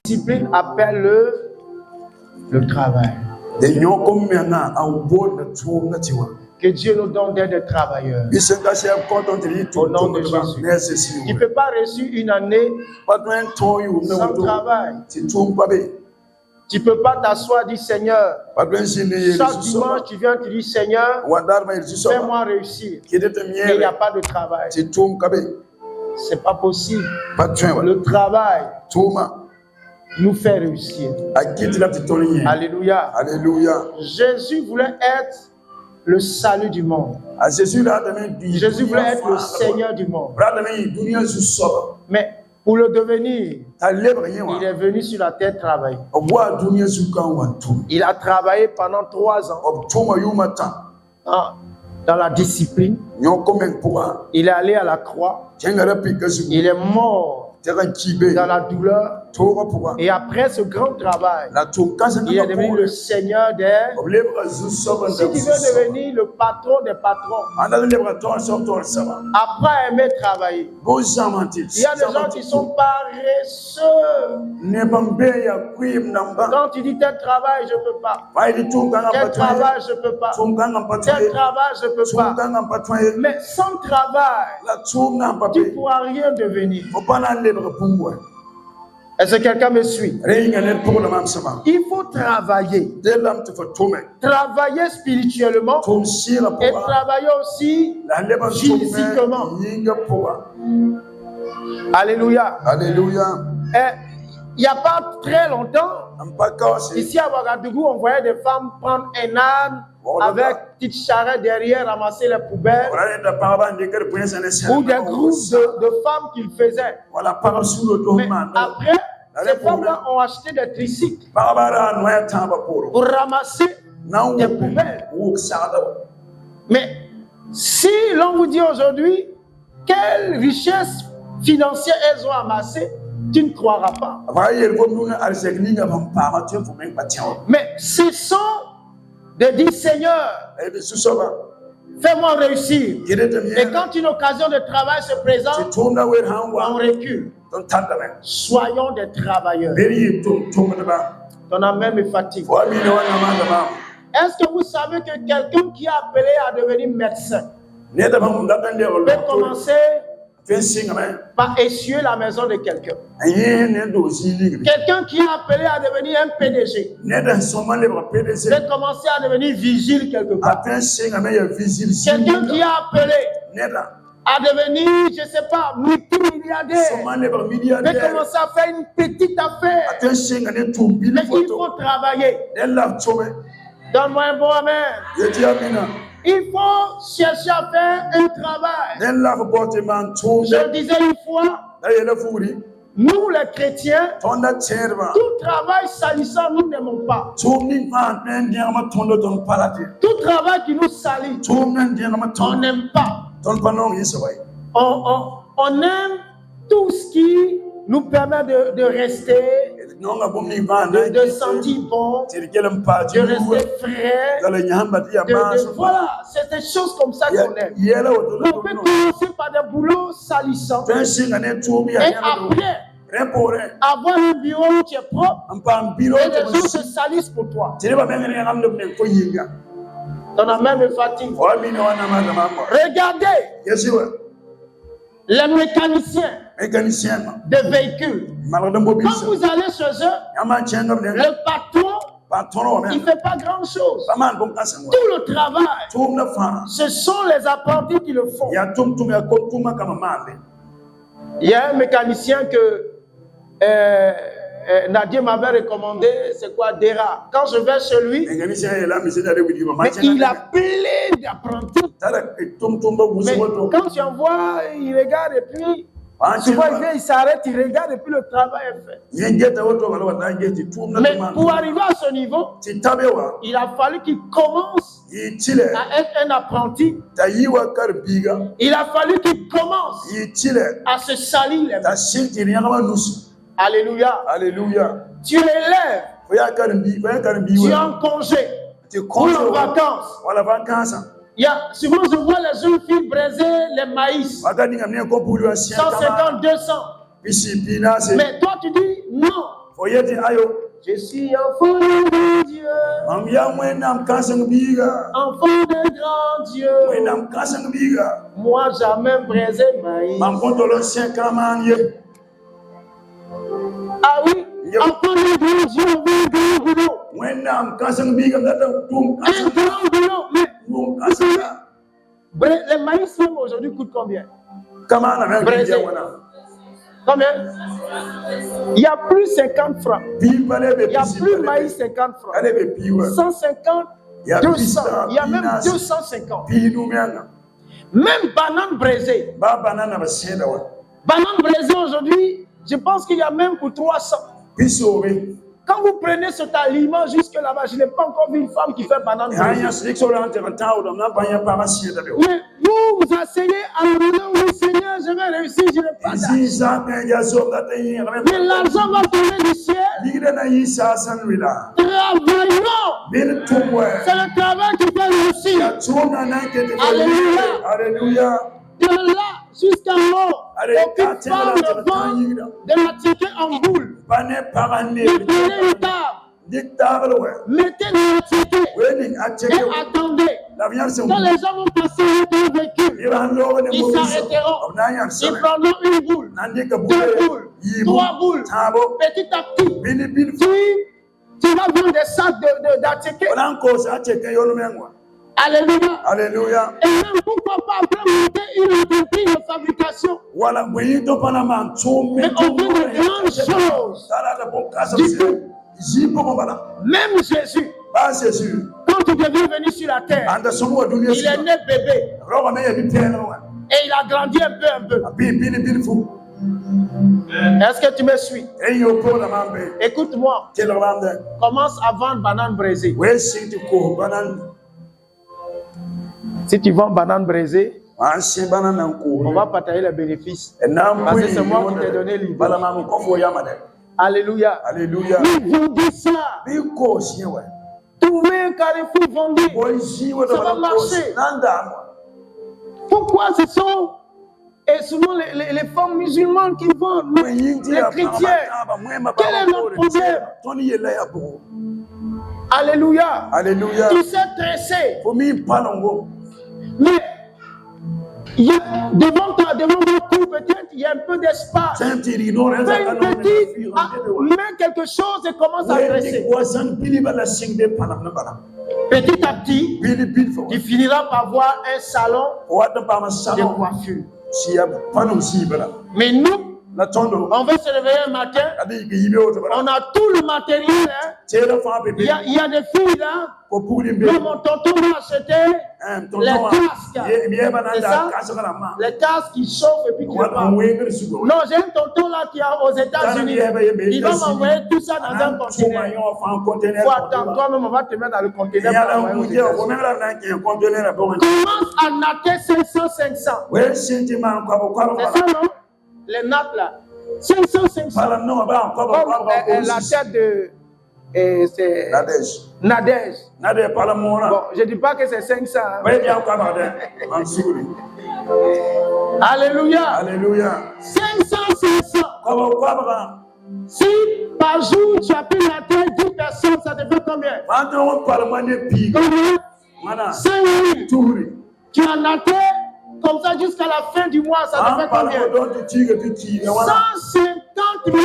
La discipline appelle le travail. Que Dieu nous donne d'être des travailleurs. Au nom de Jésus. Tu ne peux pas réussir une année sans travail. Tu ne peux pas t'asseoir, dire Seigneur. Chaque dimanche, tu viens, tu dis Seigneur, fais-moi réussir. Mais il n'y a pas de travail. C'est pas possible. Le travail nous fait réussir. Alléluia. Alléluia. Jésus voulait être le salut du monde. Jésus voulait être le Seigneur du monde. Mais pour le devenir, il est venu sur la terre travailler. Il a travaillé pendant 3 ans dans la discipline. Il est allé à la croix. Il est mort dans la douleur. Et après ce grand travail, il est devenu le Seigneur des... Si tu veux devenir le patron des patrons, après aimer travailler, il y a des gens qui sont paresseux. Quand tu dis tel travail, je ne peux pas. Tel travail, je ne peux pas. Tel travail, je ne peux pas. Mais sans travail, tu ne pourras rien devenir. Est-ce que quelqu'un me suit? Il faut travailler. Travailler spirituellement et travailler aussi physiquement. Alléluia. Alléluia. Il n'y a pas très longtemps, ici à Ouagadougou, on voyait des femmes prendre un âne avec une petite charrette derrière, ramasser les poubelles, ou des groupes de femmes qu'ils faisaient. Mais après, ces femmes-là ont acheté des tricycles pour ramasser des poubelles. Mais si l'on vous dit aujourd'hui quelle richesse financière elles ont amassée, tu ne croiras pas. Mais ce sont de dire Seigneur, fais-moi réussir. Et quand une occasion de travail se présente, on recule. Soyons des travailleurs. Ton amen me fatigue. Est-ce que vous savez que quelqu'un qui est appelé à devenir médecin peut commencer par essuyer la maison de quelqu'un? Quelqu'un qui est appelé à devenir un PDG peut commencer à devenir vigile quelque part. Quelqu'un qui est appelé à devenir, je ne sais pas, multimilliardaire peut commencer à faire une petite affaire. Mais il faut travailler. Donne-moi un bon amen. Il faut chercher à faire un travail. Je disais une fois, nous les chrétiens, tout travail salissant, nous n'aimons pas. Tout travail qui nous salit, on n'aime pas. On aime tout ce qui nous permet de rester, de sentir bon, de rester frais. Voilà, c'est des choses comme ça qu'on aime. On peut commencer par des boulots salissants. Et après, avoir un bureau où tu es propre, et les gens se salissent pour toi. Ton amen me fatigue. Regardez les mécaniciens de véhicules. Quand vous allez chez eux, le patron, il ne fait pas grand chose. Tout le travail, ce sont les apprentis qui le font. Il y a un mécanicien que Nadia m'avait recommandé, c'est quoi, Dera. Quand je vais chez lui, mais il a plein d'apprentis. Mais quand tu en vois, il regarde et puis souvent il vient, il s'arrête, il regarde et puis le travail est fait. Mais pour arriver à ce niveau, il a fallu qu'il commence à être un apprenti. Il a fallu qu'il commence à se salir les mains. Alléluia. Alléluia. Tu es élève. Tu es en congé. Ou en vacances. Il y a, souvent je vois les jeunes filles braiser les maïs. 150, 200. Mais toi tu dis non. Je suis enfant de Dieu. Enfant de grand Dieu. Moi jamais braisé maïs. Ah oui, enfant de Dieu, Un grand boulot. Mais les maïs même aujourd'hui coûtent combien? Braisé. Combien? Il n'y a plus 50 francs. Il n'y a plus maïs 50 francs. 150, 200. Il y a même 250. Même banane braisée. Banane braisée aujourd'hui, je pense qu'il y a même pour 300. Quand vous prenez cet aliment jusque là-bas, je n'ai pas encore vu une femme qui fait banane braisée. Mais vous asseyez à la maison, oui Seigneur, je vais réussir, je n'ai pas d'argent. Mais l'argent va tomber du ciel. Travaillons. C'est le travail qui fait réussir. Alléluia. Alléluia. De là jusqu'à mort, aucune femme ne vend de la ticket en boule. Ne prenez une table, mettez dans la ticket et attendez. Quand les gens vont passer avec un véhicule, ils s'arrêteront. Ils prendront une boule, 2 boules, 3 boules. Petit à petit, tu vas vendre des sacs d'articles. Alléluia. Alléluia. Et même pourquoi pas après monter une entreprise de fabrication. Mais on veut de grandes choses. Du coup, même Jésus, quand il devait venir sur la terre, il est né bébé. Et il a grandi un peu. Est-ce que tu me suis? Écoute-moi. Commence à vendre banane braisée. Si tu vends banane braisée, on va partager les bénéfices. Parce que c'est moi qui t'ai donné l'idée. Alléluia. Alléluia. Mais vendez ça. Trouvez un carrefour vendu. Ça va marcher. Pourquoi ce sont souvent les femmes musulmanes qui vendent, les chrétiens? Quel est notre problème? Alléluia. Alléluia. Tu sais tresser. Mais devant ton cou, peut-être, il y a un peu d'espace. Fais une petite, mets quelque chose et commence à dresser. Petit à petit, tu finiras par voir un salon de coiffure. Mais nous, on veut se réveiller un matin, on a tout le matériel. Il y a des filles là. Mon tonton m'a acheté les casques. C'est ça? Les casques qui chauffent et puis qui partent. Non, j'ai un tonton là qui est aux États-Unis. Il va m'envoyer tout ça dans un conteneur. Il faut attendre, toi-même, on va te mettre dans le conteneur. Commence à natter 500. C'est ça, non? Les nattes là. 500. Comme la tête de. C'est Nadège. Bon, je ne dis pas que c'est 500. Alléluia. Alléluia. 500. Si par jour tu as pu natter 10 personnes, ça te fait combien? 5 000. Tu as naté comme ça jusqu'à la fin du mois, ça te fait combien? 150 000.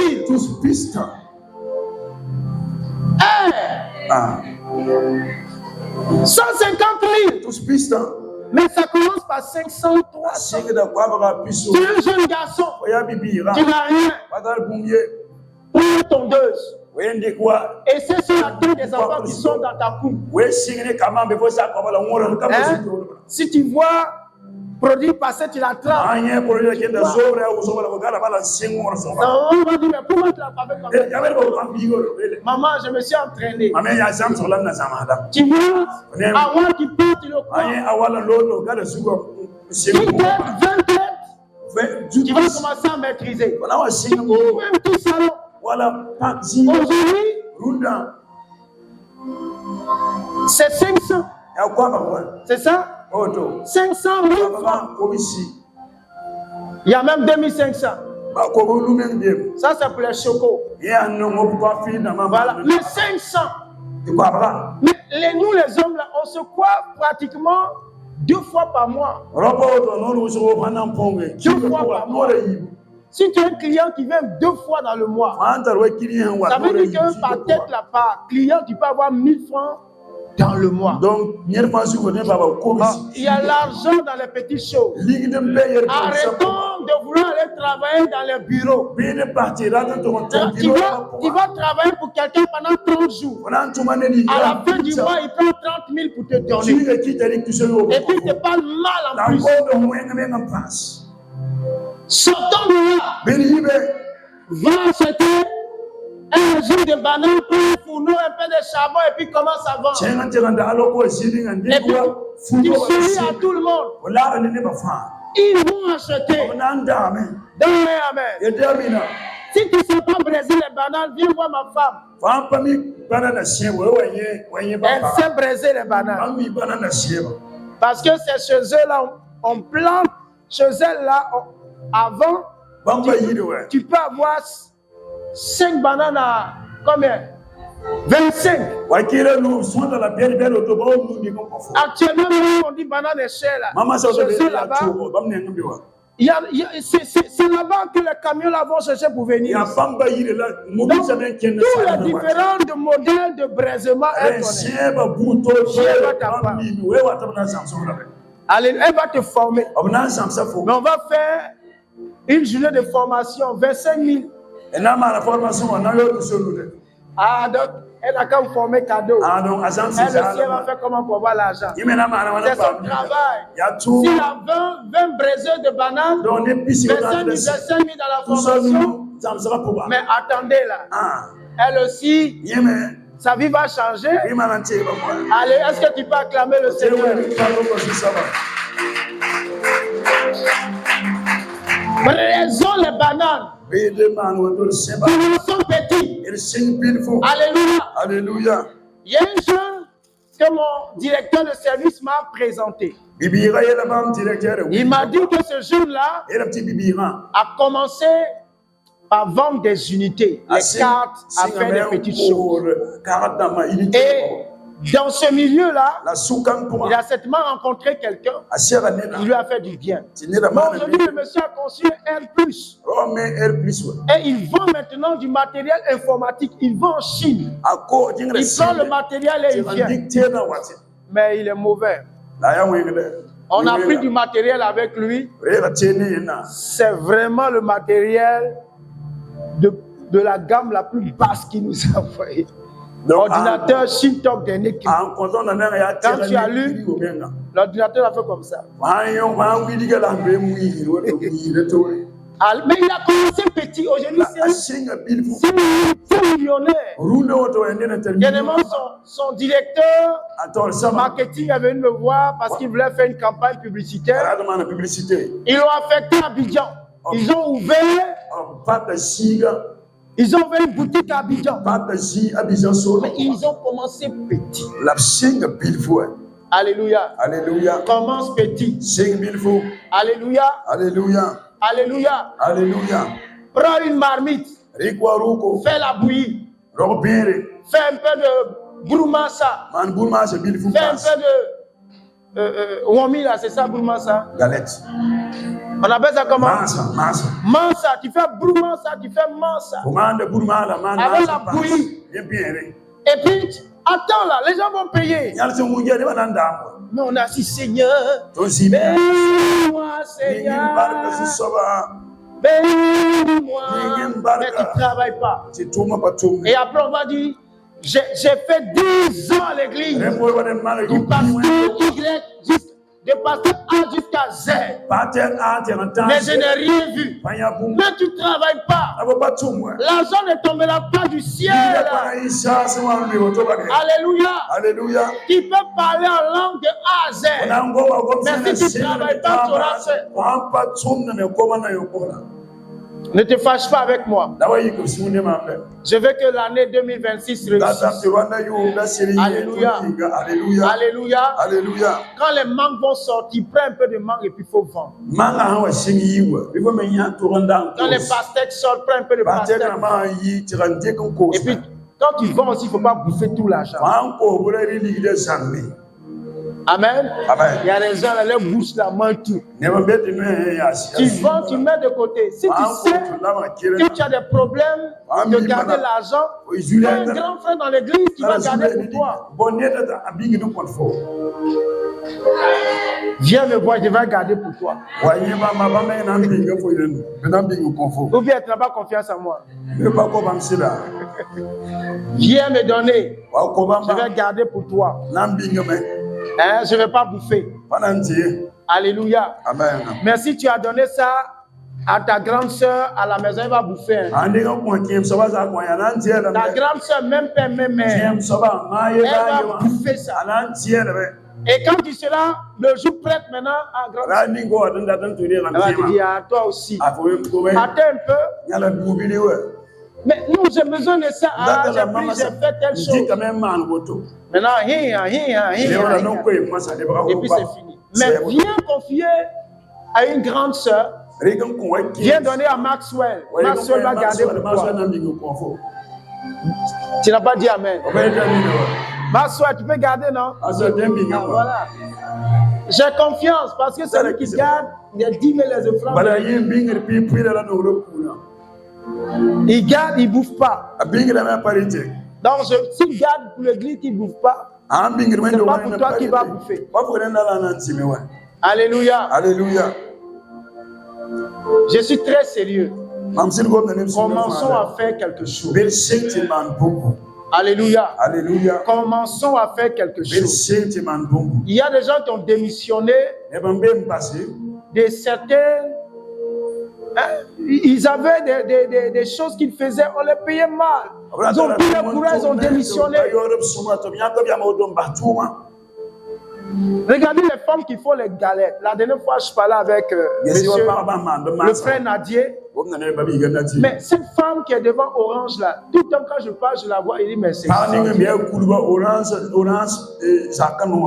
150 000. Mais ça commence par 500, 300. Tu es un jeune garçon. Tu n'as rien. Prends une tondeuse. Et c'est sur la tête des enfants qui sont dans ta coupe. Si tu vois produit passé, tu l'attrapes. On va dire, mais pourquoi tu l'as pas fait comme ça? Maman, je me suis entraîné. Tu vois, avant qu'il parte le coin, 10 têtes, 20 têtes, tu vas commencer à maîtriser. Ou même tout salon. Aujourd'hui, c'est 500. C'est ça? 500 000 francs. Il y a même 2500. Ça, c'est pour les chocos. Voilà. Mais 500. Mais nous, les hommes, là, on se coiffe pratiquement 2 fois par mois. 2 fois par mois. Si tu as un client qui vient 2 fois dans le mois, ça veut dire que par tête, là, par client, tu peux avoir 1000 francs dans le mois. Donc, il y a l'argent dans les petites choses. Arrêtons de vouloir aller travailler dans les bureaux. Tu vas travailler pour quelqu'un pendant 30 jours. À la fin du mois, il prend 30 000 pour te donner. Et puis, il te parle mal en plus. Sortons de là. Va acheter un jus de banane, un fourneau, un peu de charbon et puis commence à vendre. Et puis, tu souris à tout le monde. Ils vont acheter. Amen. Si tu ne sais pas briser les bananes, viens voir ma femme. Elle sait briser les bananes. Parce que c'est chez eux là, on plante chez elles là, avant, tu peux avoir 5 bananes à combien? 25. Actuellement, on dit banane est chère là. C'est là-bas. C'est là-bas que les camions là vont chercher pour venir. Donc, tous les différents modèles de braisement, elle va te former. Mais on va faire une journée de formation, 25 000. Ah, donc, elle n'a qu'à vous former cadeau. Elle aussi, elle va faire comment pour avoir l'argent. C'est son travail. S'il a 20 braiseurs de bananes, 25 000 dans la formation. Mais attendez là. Elle aussi, sa vie va changer. Allez, est-ce que tu peux acclamer le Seigneur? Braisons les bananes. Commençons petit. Alléluia. Il y a un jeune que mon directeur de service m'a présenté. Il m'a dit que ce jeune-là a commencé par vendre des unités, les cartes, à faire des petites choses. Et dans ce milieu-là, il a certainement rencontré quelqu'un qui lui a fait du bien. Mais aujourd'hui, le monsieur a conçu un R+. Et il vend maintenant du matériel informatique. Il vend en Chine. Il prend le matériel et il vient. Mais il est mauvais. On a pris du matériel avec lui. C'est vraiment le matériel de la gamme la plus basse qu'il nous a envoyé. L'ordinateur Shintok dernier cri. Quand tu as lu, l'ordinateur a fait comme ça. Mais il a commencé petit. Aujourd'hui, c'est millionnaire. Dernièrement, son directeur marketing est venu me voir parce qu'il voulait faire une campagne publicitaire. Ils l'ont affecté à Abidjan. Ils ont ouvert une boutique à Abidjan. Mais ils ont commencé petit. Alléluia. Commence petit. Alléluia. Prends une marmite. Fais la bouillie. Fais un peu de broumassa. Fais un peu de Wami là, c'est ça broumassa? Galette. On appelle ça comment? Mansa. Tu fais broumassa, tu fais mansa. Avec la bouillie. Et puis, attends là, les gens vont payer. Mais on a dit Seigneur, bénis-moi Seigneur, bénis-moi. Mais tu ne travailles pas. Et après on va dire, j'ai fait 10 ans à l'église. Du pasteur Y, de pasteur A jusqu'à Z. Mais je n'ai rien vu. Mais tu ne travailles pas. L'argent ne tombera pas du ciel. Alléluia. Tu peux parler en langue de A à Z. Mais si tu ne travailles pas, tu auras fait. Ne te fâche pas avec moi. Je veux que l'année 2026 réussisse. Alléluia. Quand les mangues vont sortir, prends un peu de mangue et puis il faut vendre. Quand les pastèques sortent, prends un peu de pastèques. Et puis, quand tu vends aussi, il ne faut pas bouffer tout l'argent. Amen. Amen. Il y a des gens, leur bouche, la main, tout. Tu vends, tu mets de côté. Si tu sais que tu as des problèmes de garder l'argent, tu as un grand frère dans l'église qui va garder pour toi. Viens me voir, je vais garder pour toi. Ou bien tu n'as pas confiance en moi. Viens me donner, je vais garder pour toi. Je ne vais pas bouffer. Alléluia. Amen. Mais si tu as donné ça à ta grande soeur à la maison, elle va bouffer. Ta grande soeur, même père, même mère, elle va bouffer ça. Et quand tu seras le jour prêtre maintenant à grande soeur, elle va te dire à toi aussi. Attends un peu. Mais nous, j'ai besoin de ça. J'ai pris, j'ai fait telle chose. Maintenant, et puis c'est fini. Mais viens confier à une grande sœur. Viens donner à Maxwell. Maxwell va garder pour toi. Tu n'as pas dit Amen. Maxwell, tu peux garder, non? Voilà. J'ai confiance parce que celui qui garde, il y a 10 000 les offrandes. Il garde, il ne bouffe pas. Donc, s'il garde pour l'église qui ne bouffe pas, c'est pas pour toi qui va bouffer. Alléluia. Alléluia. Je suis très sérieux. Commençons à faire quelque chose. Alléluia. Alléluia. Commençons à faire quelque chose. Il y a des gens qui ont démissionné de certains. Ils avaient des choses qu'ils faisaient, on les payait mal. Ils ont pris le courage, ils ont démissionné. Regardez les femmes qui font les galettes. La dernière fois, je parlais avec le frère Nadier. Mais cette femme qui est devant Orange là, tout le temps quand je parle, je la vois, il dit mais c'est ça.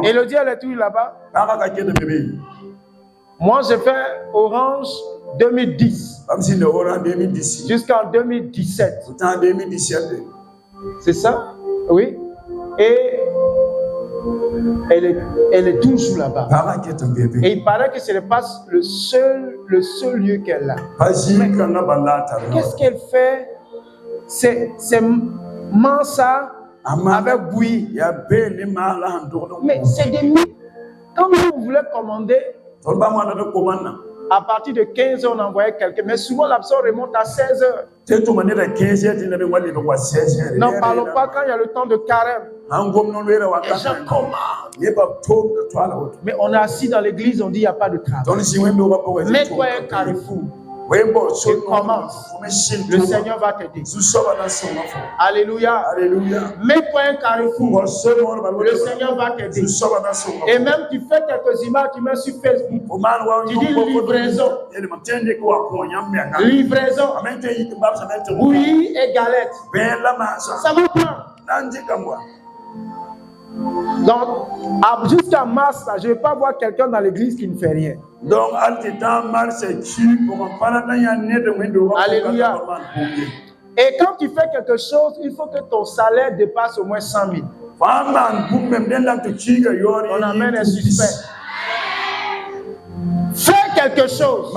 Et le Dieu, elle est toujours là-bas. Moi, j'ai fait Orange 2010 jusqu'en 2017. C'est ça? Oui. Et elle est toujours là-bas. Et il paraît que ce n'est pas le seul lieu qu'elle a. Qu'est-ce qu'elle fait? C'est mansa avec bouillie. Mais c'est des mythes. Quand vous voulez commander, à partir de 15h, on envoyait quelqu'un. Mais souvent, l'absence remonte à 16h. N'en parlons pas quand il y a le temps de carême. Les gens commandent. Mais on est assis dans l'église, on dit il n'y a pas de travail. Mets-toi un carrefour. Et commence. Le Seigneur va t'aider. Alléluia. Alléluia. Mets-toi un carrefour. Le Seigneur va t'aider. Et même tu fais quelques images, tu mets sur Facebook. Tu dis livraison. Livraison. Oui et galette. Ça va prendre. Donc, jusqu'à mars, je ne vais pas voir quelqu'un dans l'église qui ne fait rien. Donc, alléluia. Et quand tu fais quelque chose, il faut que ton salaire dépasse au moins 100 000. On amène un suspect. Fais quelque chose.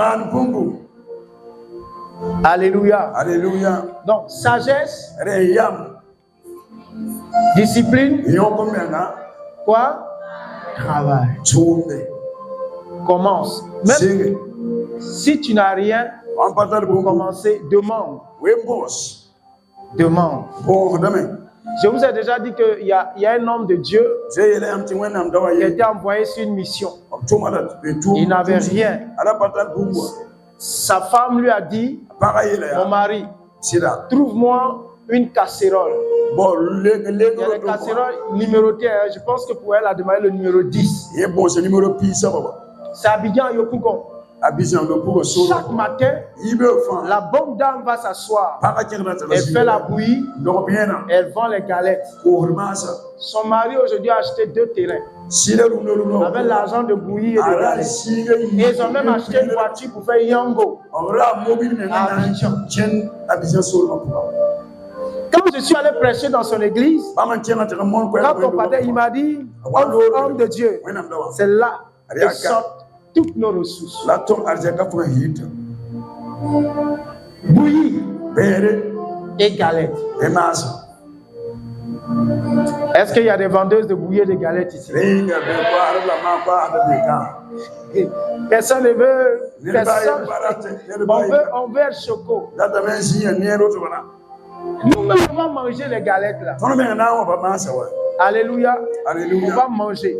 Alléluia. Alléluia. Donc, sagesse. Discipline. Quoi? Travail. Commence. Même si tu n'as rien pour commencer, demande. Demande. Je vous ai déjà dit qu'il y a un homme de Dieu qui a été envoyé sur une mission. Il n'avait rien. Sa femme lui a dit, mon mari, trouve-moi une casserole. Il y a des casseroles numérotées. Je pense que pour elle, a demandé le numéro 10. C'est Abidjan Yopougon. Chaque matin, la bonne dame va s'asseoir. Elle fait la bouillie. Elle vend les galettes. Son mari aujourd'hui a acheté 2 terrains. Avec l'argent de bouillie et de galettes. Et ils ont même acheté une voiture pour faire Yango. Quand je suis allé prêcher dans son église, quand on parlait, il m'a dit, homme de Dieu, c'est là que sortent toutes nos ressources. Bouillie et galette. Est-ce qu'il y a des vendeuses de bouillie et de galettes ici? Personne ne veut. Personne. On veut le choco. Nous, on va manger les galettes là. Alléluia. On va manger.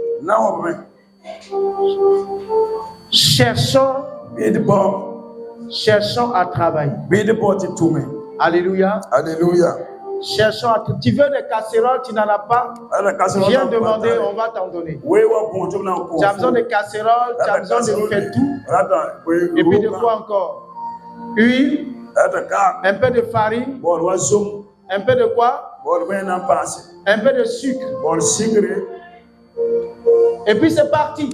Cherchons à travailler. Alléluia. Alléluia. Cherchons à... Tu veux des casseroles, tu n'en as pas. Viens demander, on va t'en donner. Tu as besoin de casseroles, tu as besoin de faire tout. Et puis de quoi encore? Huile, un peu de farine, un peu de quoi? Un peu de sucre. Et puis c'est parti.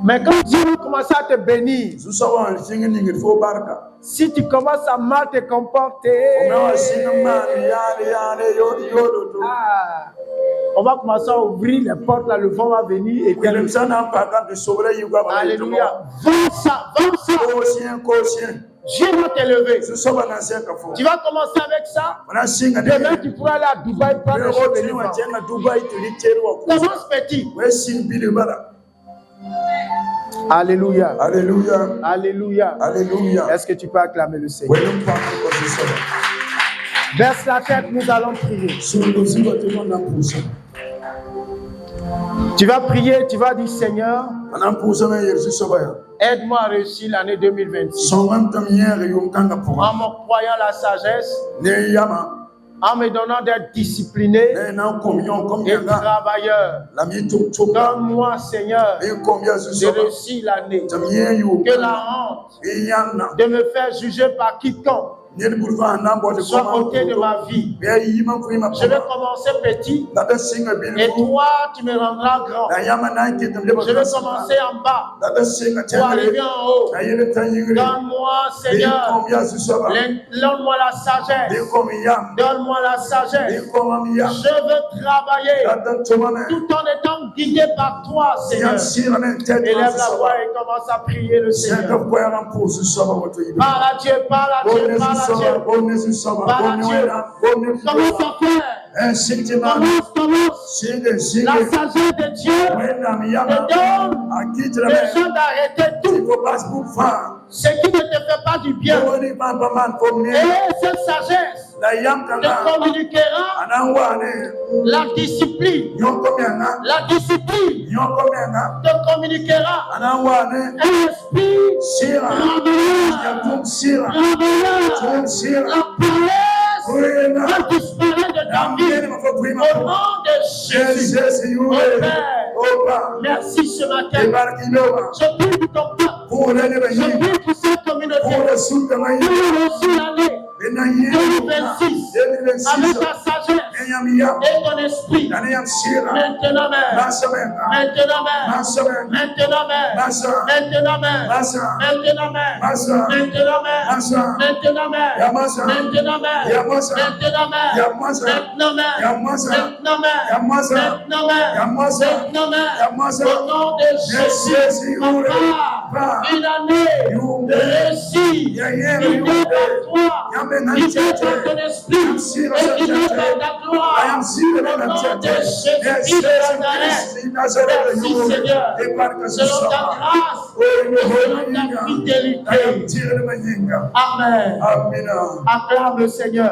Mais quand Dieu va commencer à te bénir, si tu commences à mal te comporter, on va commencer à ouvrir les portes, là, le vent va venir et alléluia. Vends ça. Dieu va t'élever. Tu vas commencer avec ça. Demain, tu pourras aller à Dubaï prendre les choses. Commence petit. Alléluia. Alléluia. Alléluia. Alléluia. Est-ce que tu peux acclamer le Seigneur? Verse la tête, nous allons prier. Tu vas prier, tu vas dire Seigneur, aide-moi à réussir l'année 2026. En m'octroyant la sagesse, en me donnant d'être discipliné et travailleur. Donne-moi, Seigneur, de réussir l'année. Que la honte de me faire juger par quiconque soit ôté de ma vie. Je vais commencer petit et toi tu me rendras grand. Je vais commencer en bas pour arriver en haut. Donne-moi, Seigneur, donne-moi la sagesse. Donne-moi la sagesse. Je veux travailler tout en étant guidé par toi, Seigneur. Élève la voix et commence à prier le Seigneur. Parle à Dieu, parle à Dieu, parle à Dieu. Commence à faire. Commence. La sagesse de Dieu te donne besoin d'arrêter tout ce qui ne te fait pas du bien. Et cette sagesse te communiquera la discipline. La discipline te communiquera un esprit la paresse va disparaître de ta vie. Au nom de Jésus. Oh Père, merci ce matin. Je prie pour ton peuple. Je prie pour cette communauté. Pour reçu l'année 2026 avec ta sagesse et ton esprit. Maintenant même. Au nom de Jésus, une année de réussite, qui vient par toi, qui vient par ton esprit, et qui vient par ta gloire. Au nom de Jésus de Nazareth, merci Seigneur, selon ta grâce, selon ta fidélité. Amen. Acclame le Seigneur.